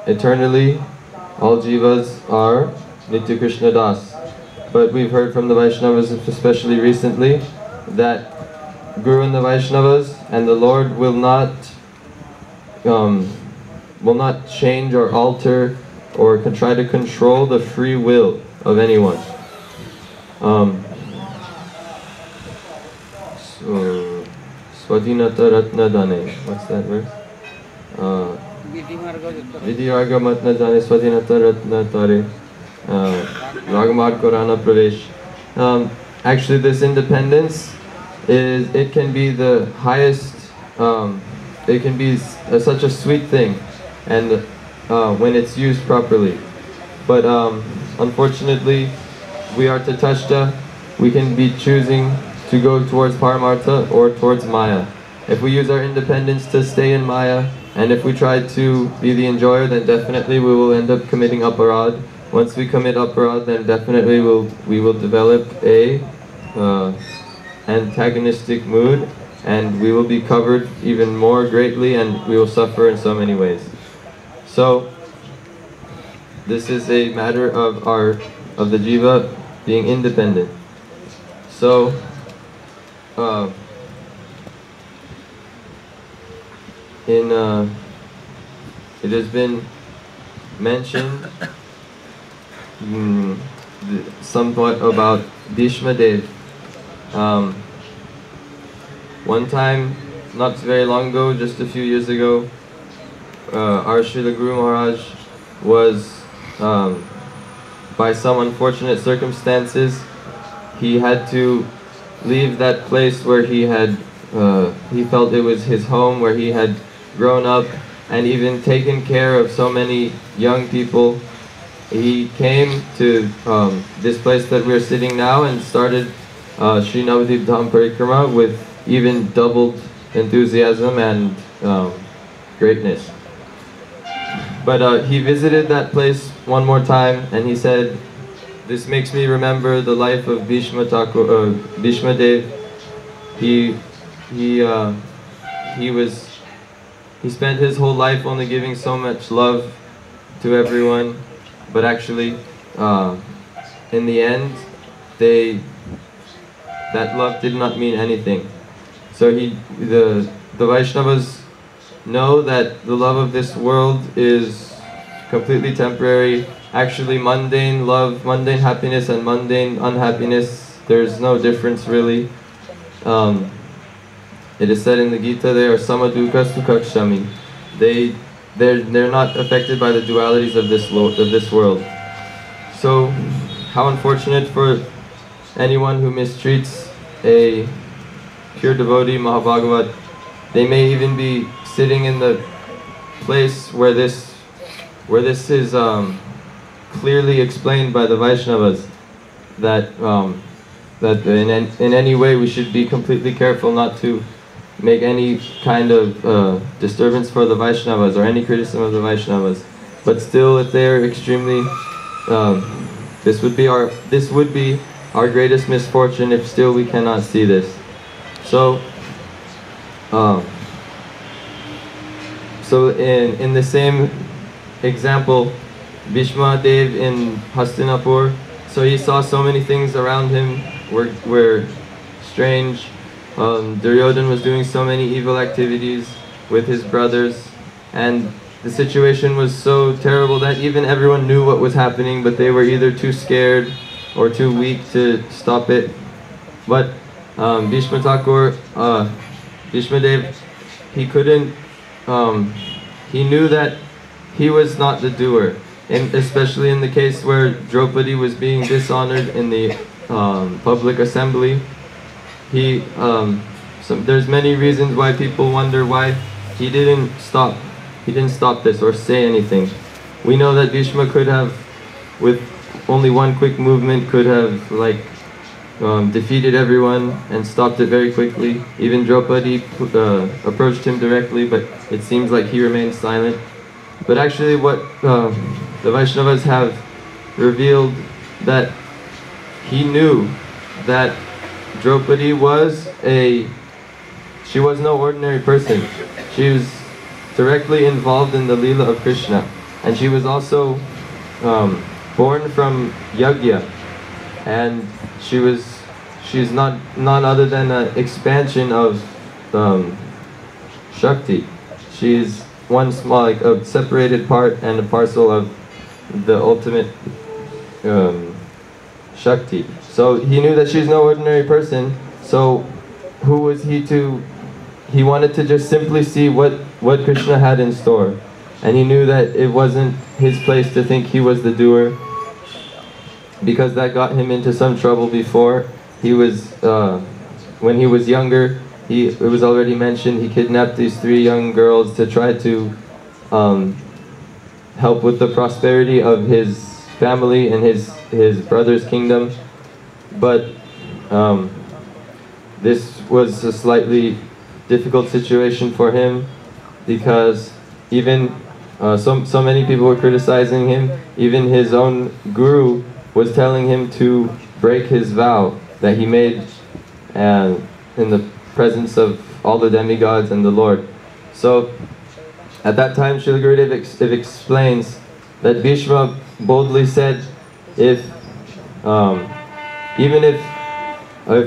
eternally, all jivas are Nitya Krishna Das. But we've heard from the Vaishnavas, especially recently, that Guru and the Vaishnavas and the Lord will not change or alter or try to control the free will of anyone. Swadhinata Ratna Dane. What's that verse? Vidhyarga Matna Jane Swadhinata Ratna Tare Ragamad Korana Pravesh. Actually, this independence it can be the highest, it can be such a sweet thing, and when it's used properly. But unfortunately, we are tatashta, we can be choosing to go towards Paramartha or towards Maya. If we use our independence to stay in Maya, and if we try to be the enjoyer, then definitely we will end up committing aparad. Once we commit aparad, then definitely we will develop a antagonistic mood, and we will be covered even more greatly, and we will suffer in so many ways. So this is a matter of the jiva being independent. So it has been mentioned somewhat about Bhishma Dev. One time, not very long ago, just a few years ago, our Srila Guru Maharaj was, by some unfortunate circumstances, he had to leave that place where he had, he felt it was his home, where he had grown up and even taken care of so many young people. He came to this place that we're sitting now and started Sri Navadip Dham Parikrama with even doubled enthusiasm and greatness. But he visited that place one more time, and he said, this makes me remember the life of Bhishma Dev. He spent his whole life only giving so much love to everyone, but actually, in the end, that love did not mean anything. So the Vaishnavas know that the love of this world is completely temporary. Actually, mundane love, mundane happiness and mundane unhappiness, there's no difference really. It is said in the Gita, they are samaduka sukhakshami. They're not affected by the dualities of this world. So, how unfortunate for anyone who mistreats a pure devotee, Mahabhagavat. They may even be sitting in the place where this is clearly explained by the Vaishnavas, that in any way we should be completely careful not to make any kind of disturbance for the Vaishnavas or any criticism of the Vaishnavas. But still, if they are extremely, this would be our greatest misfortune if still we cannot see this. So, in the same example, Bhishma Dev in Hastinapur, so he saw so many things around him were strange. Duryodhan was doing so many evil activities with his brothers, and the situation was so terrible that even everyone knew what was happening, but they were either too scared or too weak to stop it. But Bhishma Dev, he couldn't, he knew that he was not the doer, and especially in the case where Draupadi was being dishonored in the public assembly. There's many reasons why people wonder why he didn't stop this or say anything. We know that Bhishma could have, with only one quick movement, could have defeated everyone and stopped it very quickly. Even Draupadi approached him directly, but it seems like he remained silent. But actually what the Vaishnavas have revealed, that he knew that Draupadi was she was no ordinary person. She was directly involved in the Leela of Krishna, and she was also born from Yagya, and she's none other than an expansion of Shakti. She's one small, a separated part and a parcel of the ultimate Shakti. So he knew that she's no ordinary person, so who was he to... He wanted to just simply see what Krishna had in store. And he knew that it wasn't his place to think he was the doer, because that got him into some trouble before. He was, when he was younger, it was already mentioned, he kidnapped these 3 young girls to try to help with the prosperity of his family and his brother's kingdom. But this was a slightly difficult situation for him, because even so many people were criticizing him. Even his own guru was telling him to break his vow that he made in the presence of all the demigods and the Lord. So at that time, Srila Gurudev explains that Bhishma boldly said, even if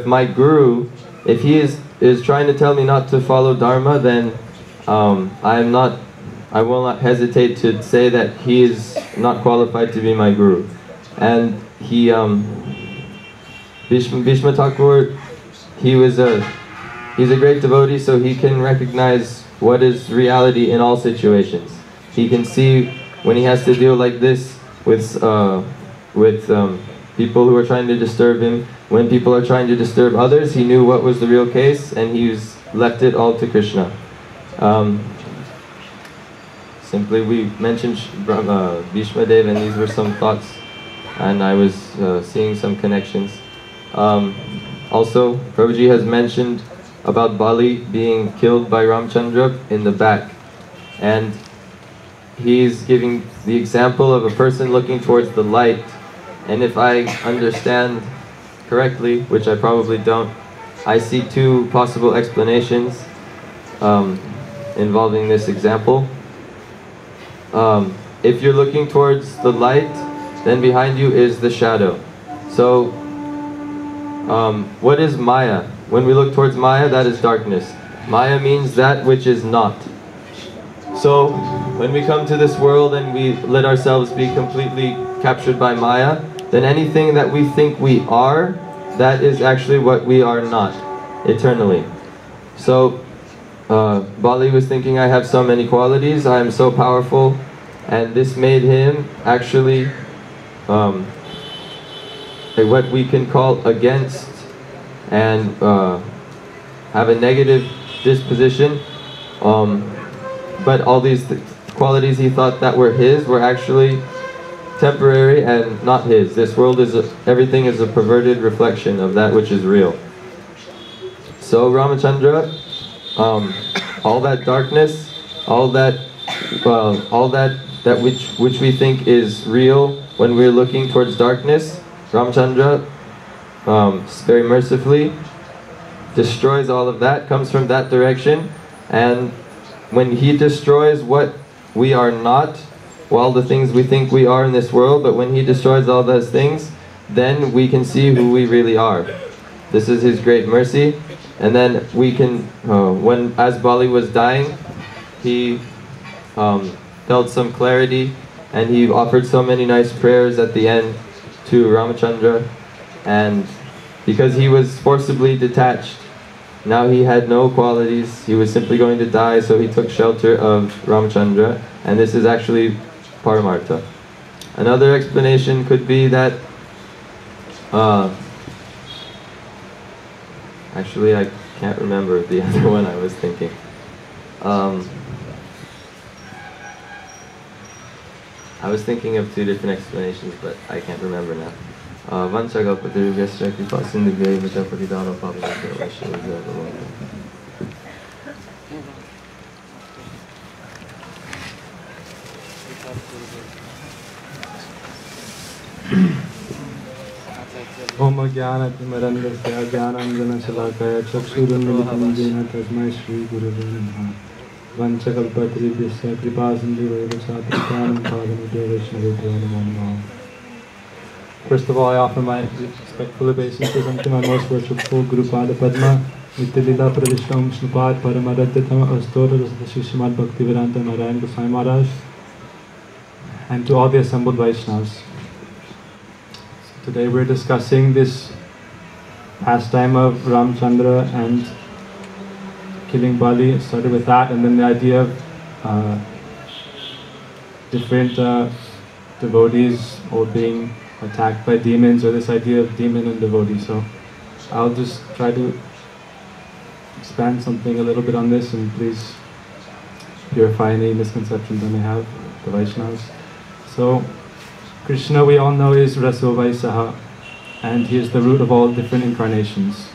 my guru, if he is trying to tell me not to follow Dharma, then I will not hesitate to say that he is not qualified to be my guru. And Bhishma Thakur, he's a great devotee, so he can recognize what is reality in all situations. He can see when he has to deal like this with people who are trying to disturb him. When people are trying to disturb others, he knew what was the real case, and he's left it all to Krishna. Simply, we mentioned Bhishma Dev, and these were some thoughts, and I was seeing some connections. Also, Prabhuji has mentioned about Bali being killed by Ramchandra in the back, and he's giving the example of a person looking towards the light, And if I understand correctly, which I probably don't, I see two possible explanations involving this example. If you're looking towards the light, then behind you is the shadow. So, what is Maya? When we look towards Maya, that is darkness. Maya means that which is not. So, when we come to this world and we let ourselves be completely captured by Maya, then anything that we think we are, that is actually what we are not, eternally. So, Bali was thinking, I have so many qualities, I am so powerful, and this made him actually what we can call against and have a negative disposition. But all these qualities he thought that were his were actually temporary and not his. This world is everything is a perverted reflection of that which is real. So Ramachandra, all that darkness, all that which we think is real when we're looking towards darkness, Ramachandra very mercifully destroys all of that, comes from that direction, and when he destroys what we are not, all the things we think we are in this world, but when he destroys all those things, then we can see who we really are. This is his great mercy. And then we can, as Bali was dying, he felt some clarity, and he offered so many nice prayers at the end to Ramachandra, and because he was forcibly detached, now he had no qualities, he was simply going to die, so he took shelter of Ramachandra, and this is actually Paramartha. Another explanation could be that, actually I can't remember the other one I was thinking. I was thinking of two different explanations, but I can't remember now. Om Jnana-timirandasya Jnananjana-shalakaya Chakshurunmilitam Jena Tasmai Shri Gurave Namaha Vanchakalpataribhyasya Kripasindhivaya Chatritanam Pavanabhyo Vaishnavibhyo Namo Namaha. First of all, I offer my respectful obeisances unto my most worshipful Guru Pada Padma, Nityalila Pradishtam Snupad Paramaradhyatama Astora Rasatashi Srimad Bhaktivedanta Narayan Goswami Maharaj, and to all the assembled Vaishnavas. Today we're discussing this pastime of Ramchandra and killing Bali. It started with that, and then the idea of different devotees or being attacked by demons, or this idea of demon and devotee. So I'll just try to expand something a little bit on this, and please purify any misconceptions I may have, the Vaishnavas. So Krishna, we all know, is Rasovaisaha, and he is the root of all different incarnations.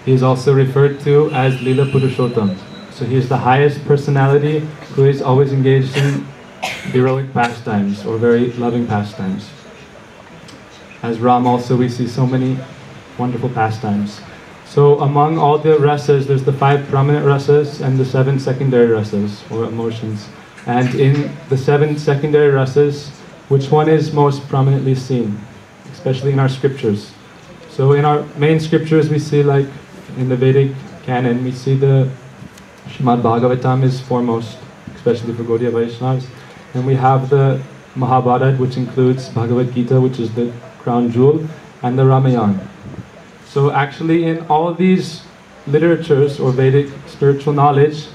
He is also referred to as Lila Purushottam. So he is the highest personality who is always engaged in heroic pastimes or very loving pastimes. As Ram also, we see so many wonderful pastimes. So among all the rasas, there's the 5 prominent rasas and the 7 secondary rasas or emotions. And in the 7 secondary rasas, which one is most prominently seen, especially in our scriptures? So in our main scriptures, we see, like in the Vedic canon, we see the Srimad Bhagavatam is foremost, especially for Gaudiya Vaishnavas. And we have the Mahabharata, which includes Bhagavad Gita, which is the crown jewel, and the Ramayana. So actually in all of these literatures or Vedic spiritual knowledge,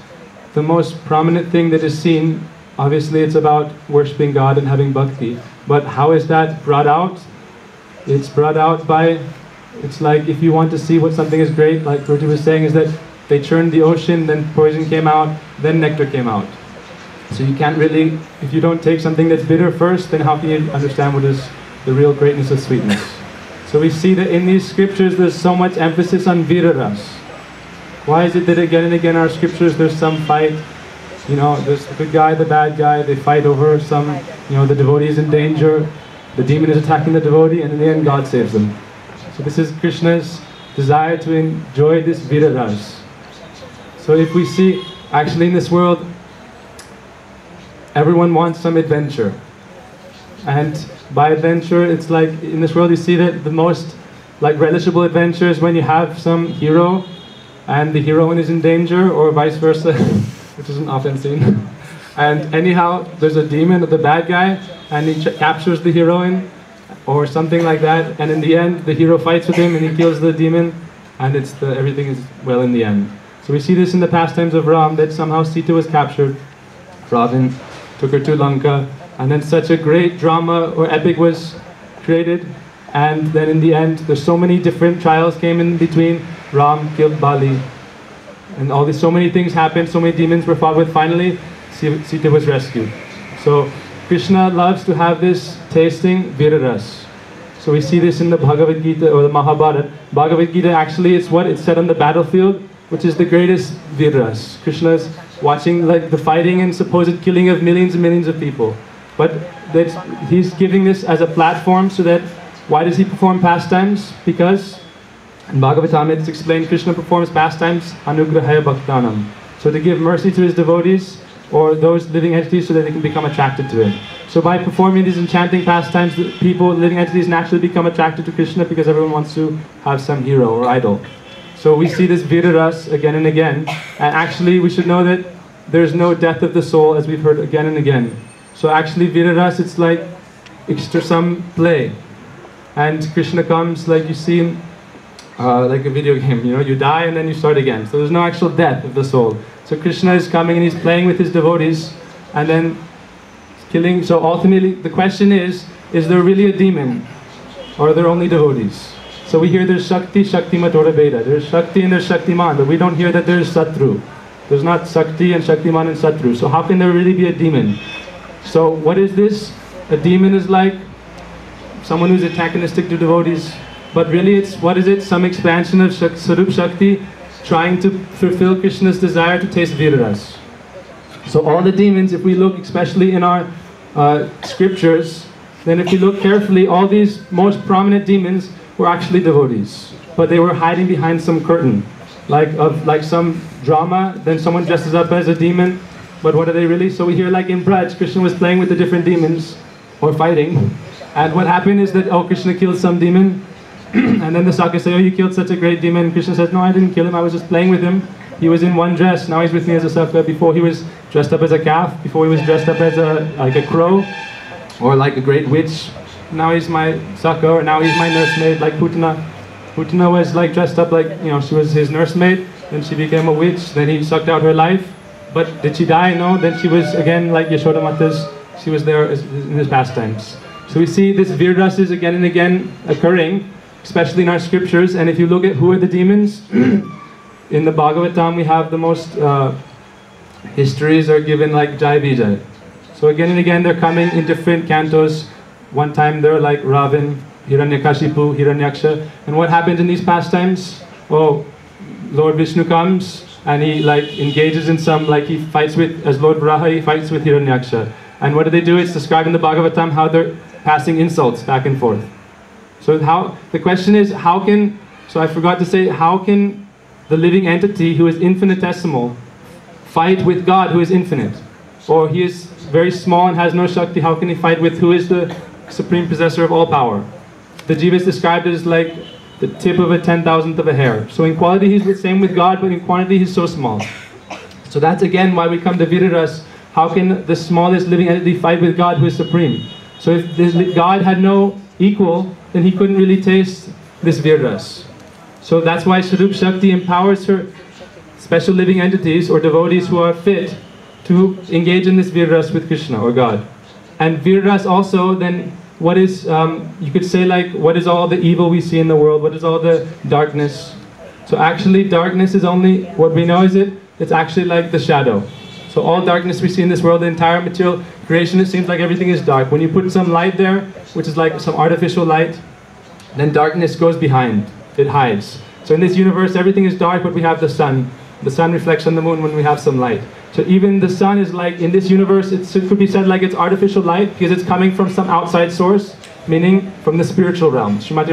the most prominent thing that is seen, obviously it's about worshipping God and having bhakti. But how is that brought out? It's brought out by, it's like if you want to see what something is great, like Ruti was saying, is that they churned the ocean, then poison came out, then nectar came out. So you can't really, if you don't take something that's bitter first, then how can you understand what is the real greatness of sweetness? So we see that in these scriptures there's so much emphasis on viraras. Why is it that again and again in our scriptures there's some fight? You know, there's the good guy, the bad guy, they fight over some, you know, the devotee is in danger. The demon is attacking the devotee, and in the end God saves them. So this is Krishna's desire to enjoy this Vira Ras. So if we see, actually in this world, everyone wants some adventure. And by adventure, it's like, in this world you see that the most relishable adventure is when you have some hero and the heroine is in danger, or vice versa, which isn't often seen. And anyhow, there's a demon, the bad guy, and he captures the heroine, or something like that, and in the end, the hero fights with him and he kills the demon, and everything is well in the end. So we see this in the pastimes of Ram, that somehow Sita was captured, Ravan took her to Lanka, and then such a great drama or epic was created, and then in the end, there's so many different trials came in between. Ram killed Bali, and so many things happened, so many demons were fought with. Finally, Sita was rescued. So Krishna loves to have this tasting Viraras. So we see this in the Bhagavad Gita or the Mahabharata. Bhagavad Gita actually is what it's said on the battlefield, which is the greatest Viraras. Krishna is watching the fighting and supposed killing of millions and millions of people. But he's giving this as a platform so that, why does he perform pastimes? Because in Bhagavatam it's explained Krishna performs pastimes anugrahaya bhaktanam. So to give mercy to his devotees or those living entities so that they can become attracted to him. So by performing these enchanting pastimes, the people, living entities naturally become attracted to Krishna because everyone wants to have some hero or idol. So we see this Viraras again and again. And actually we should know that there's no death of the soul, as we've heard again and again. So actually Viraras, it's like extra some play. And Krishna comes like you see in like a video game, you die and then you start again. So there's no actual death of the soul. So Krishna is coming and he's playing with his devotees and then killing. So ultimately the question is there really a demon or are there only devotees? So we hear there's Shakti, Shaktimat or Veda. There's Shakti and there's Shaktiman, but we don't hear that there's Satru. There's not Shakti and Shaktiman and Satru. So how can there really be a demon? So what is this? A demon is like someone who's antagonistic to devotees. But really it's, what is it? Some expansion of Sarup Shakti trying to fulfill Krishna's desire to taste Viraras. So all the demons, if we look especially in our scriptures, then if you look carefully, all these most prominent demons were actually devotees. But they were hiding behind some curtain. Like some drama, then someone dresses up as a demon. But what are they really? So we hear like in Braj, Krishna was playing with the different demons, or fighting. And what happened is that, Krishna killed some demon. And then the Sakhya say, you killed such a great demon. And Krishna says, no, I didn't kill him, I was just playing with him. He was in one dress, now he's with me as a Sakhya. Before he was dressed up as a calf, before he was dressed up as a crow, or like a great witch. Now he's my Sakhya, or now he's my nursemaid, like Putana. Putana was like dressed up like, she was his nursemaid, then she became a witch, then he sucked out her life. But did she die? No, then she was again like Yashoda Mata's, she was there in his pastimes. So we see this Viraras is again and again occurring, especially in our scriptures. And if you look at who are the demons, in the Bhagavatam we have the most histories are given like Jai Vijay. So again and again they're coming in different cantos. One time they're like Ravan, Hiranyakashipu, Hiranyaksha. And what happens in these pastimes? Lord Vishnu comes and he engages in some, he fights with, as Lord Varaha, he fights with Hiranyaksha. And what do they do? It's described in the Bhagavatam how they're passing insults back and forth. So the question is, so I forgot to say, how can the living entity who is infinitesimal fight with God who is infinite? Or he is very small and has no Shakti, how can he fight with who is the supreme possessor of all power? The Jiva is described as like the tip of a 10,000th of a hair. So in quality he's the same with God, but in quantity he's so small. So that's again why we come to Viraras. How can the smallest living entity fight with God who is supreme? So if God had no equal, then he couldn't really taste this Viraras. So that's why Sarup Shakti empowers her special living entities or devotees who are fit to engage in this Viraras with Krishna or God. And Viraras also then, what is, you could say what is all the evil we see in the world? What is all the darkness? So actually darkness is only, what we know is it's actually like the shadow. So all darkness we see in this world, the entire material creation, it seems like everything is dark. When you put some light there, which is like some artificial light, then darkness goes behind, it hides. So in this universe everything is dark, but we have the sun. The sun reflects on the moon when we have some light. So even the sun is like, in this universe, it could be said like it's artificial light because it's coming from some outside source. meaning from the spiritual realm. Srimati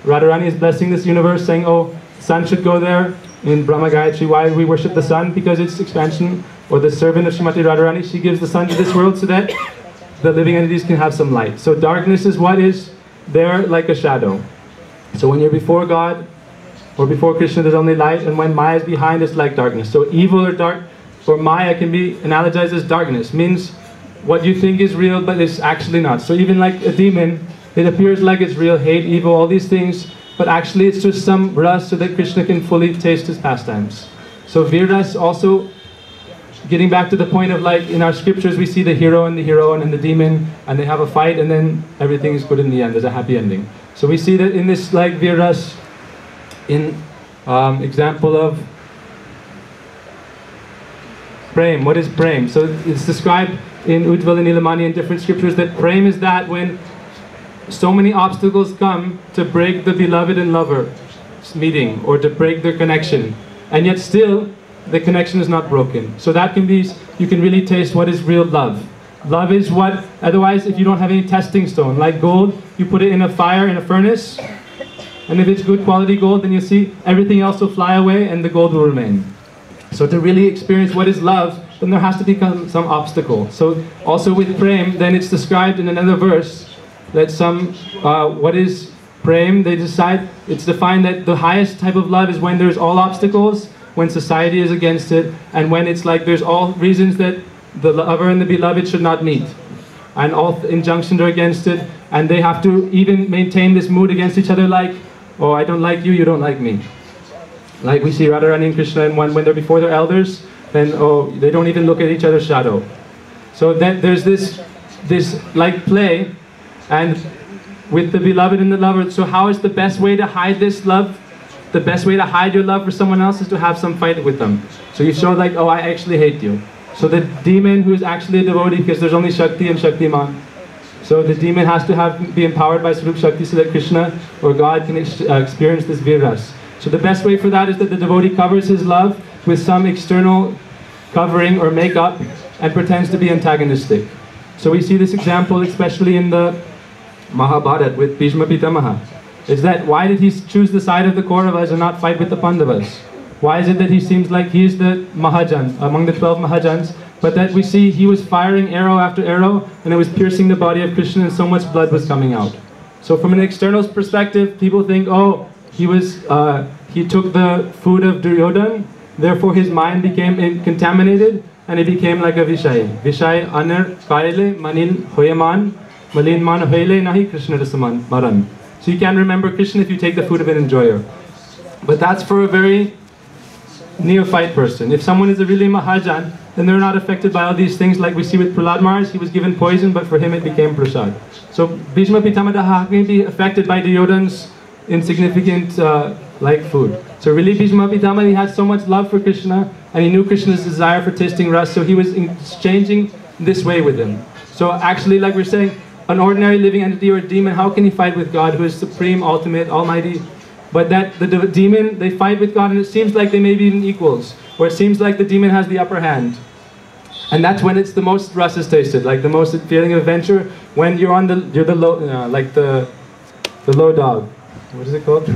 Radharani is blessing this universe, saying, oh, sun should go there in Brahma Gayatri. Why we worship the sun? Because it's expansion, or the servant of Srimati Radharani, she gives the sun to this world so that the living entities can have some light. So darkness is what is there like a shadow. So when you're before God, or before Krishna, there's only light, and when Maya is behind, it's like darkness. So evil or dark, or Maya can be analogized as darkness, means what you think is real, but it's actually not. So even like a demon, it appears like it's real, hate, evil, all these things, but actually it's just some ras so that Krishna can fully taste his pastimes. So Virras also, getting back to the point of like in our scriptures, we see the hero and the heroine and the demon, and they have a fight, and then everything is good in the end. There's a happy ending. So we see that in this like Virras, in example of Prem. What is Prem? So it's described in Ujjval and Nilamani in different scriptures that Prem is that when so many obstacles come to break the beloved and lover meeting, or to break their connection, and yet still the connection is not broken. So that can be, you can really taste what is real love. Love is what, otherwise if you don't have any testing stone, like gold, you put it in a fire, in a furnace, and if it's good quality gold, then you see everything else will fly away and the gold will remain. So to really experience what is love, then there has to become some obstacle. So also with Prem, then it's described in another verse that what is Prem, they decide, it's defined that the highest type of love is when there's all obstacles, when society is against it, and when it's like there's all reasons that the lover and the beloved should not meet. And all injunctions are against it, and they have to even maintain this mood against each other like, oh, I don't like you, you don't like me. Like we see Radharani and Krishna, and when they're before their elders, then oh, they don't even look at each other's shadow. So then there's this like play, and with the beloved and the lover. So how is the best way to hide this love? The best way to hide your love for someone else is to have some fight with them. So you show like, oh, I actually hate you. So the demon who is actually a devotee, because there's only Shakti and Shaktiman. So the demon has to be empowered by Swarup Shakti so that Krishna or God can experience this virras. So the best way for that is that the devotee covers his love with some external covering or makeup and pretends to be antagonistic. So we see this example especially in the Mahabharata with Bhishma Pitamaha. Is that why did he choose the side of the Kauravas and not fight with the Pandavas? Why is it that he seems like he's the Mahajan among the 12 Mahajans, but that we see he was firing arrow after arrow and it was piercing the body of Krishna and so much blood was coming out. So from an external perspective, people think, oh, he took the food of Duryodhan, therefore his mind became contaminated and he became like a Vishai. Vishai anar kaile manil hoyaman malin man hoile nahi Krishna rasaman maran. So you can't remember Krishna if you take the food of an enjoyer. But that's for a very neophyte person. If someone is a really Mahajan, then they're not affected by all these things like we see with Prahlad Maharaj. He was given poison, but for him it became prasad. So Bhishma Pitamaha can be affected by Duryodhan's insignificant like food. So really Bhishma Pitamaha, he had so much love for Krishna and he knew Krishna's desire for tasting ras, so he was exchanging this way with him. So actually, like we're saying, an ordinary living entity or a demon, how can he fight with God who is supreme, ultimate, almighty? But that the demon, they fight with God and it seems like they may be even equals, or it seems like the demon has the upper hand. And that's when it's the most ras is tasted, like the most feeling of adventure, when you're the low, like the low dog. What is it called?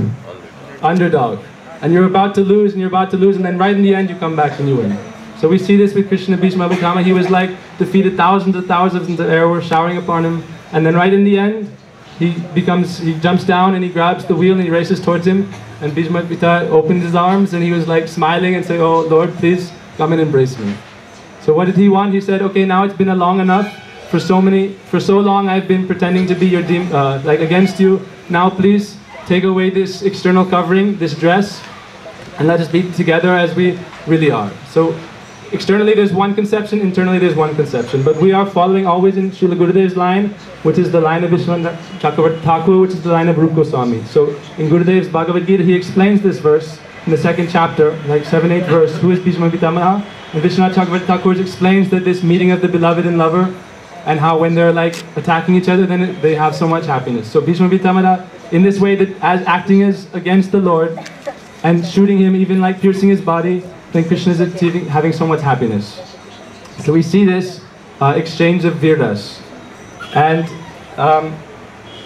Underdog. And you're about to lose and you're about to lose, and then right in the end you come back and you win. So we see this with Krishna Bhishma Pitamaha. He was like defeated thousands of the air were showering upon him, and then right in the end he jumps down and he grabs the wheel and he races towards him, and Bhishma Pitamaha opened his arms and he was like smiling and saying, oh Lord, please come and embrace me. So what did he want? He said, okay, now it's been long enough. For so long I've been pretending to be your like against you. Now please take away this external covering, this dress, and let us be together as we really are. So externally there's one conception, internally there's one conception. But we are following always in Srila Gurudev's line, which is the line of Vishwanath Chakravarti Thakur, which is the line of Rupa Goswami. So in Gurudev's Bhagavad Gita, he explains this verse in the second chapter, like 7-8 verse, who is Bhishma Pitamaha? And Vishwanath Chakravarti Thakur explains that this meeting of the beloved and lover, and how when they're like attacking each other, then they have so much happiness. So Bhishma Pitamaha, in this way, that as acting as against the Lord, and shooting him, even like piercing his body, then Krishna is having so much happiness. So we see this exchange of virdas. And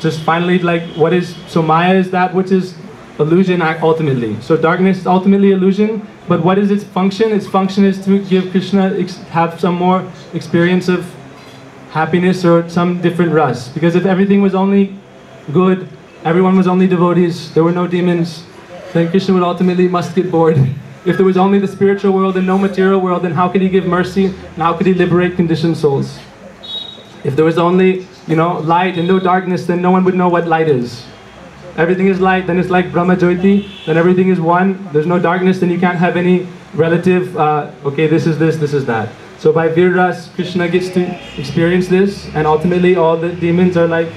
just finally like what is, so Maya is that which is illusion ultimately. So darkness is ultimately illusion, but what is its function? Its function is to give Krishna, have some more experience of happiness or some different ras. Because if everything was only good, everyone was only devotees, there were no demons, then Krishna would ultimately must get bored. If there was only the spiritual world and no material world, then how could he give mercy and how could he liberate conditioned souls? If there was only, light and no darkness, then no one would know what light is. Everything is light, then it's like Brahma Jyoti, then everything is one. There's no darkness, then you can't have any relative, okay, this is this is that. So by Virras, Krishna gets to experience this, and ultimately all the demons are like,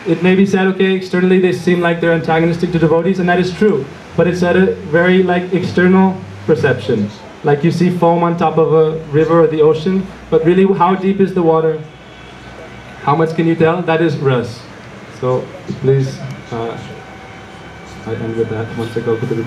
it may be said, okay, externally they seem like they're antagonistic to devotees, and that is true. But it's at a very external perception. Like you see foam on top of a river or the ocean, but really how deep is the water? How much can you tell? That is ras. So please, I end with that. Once I go to the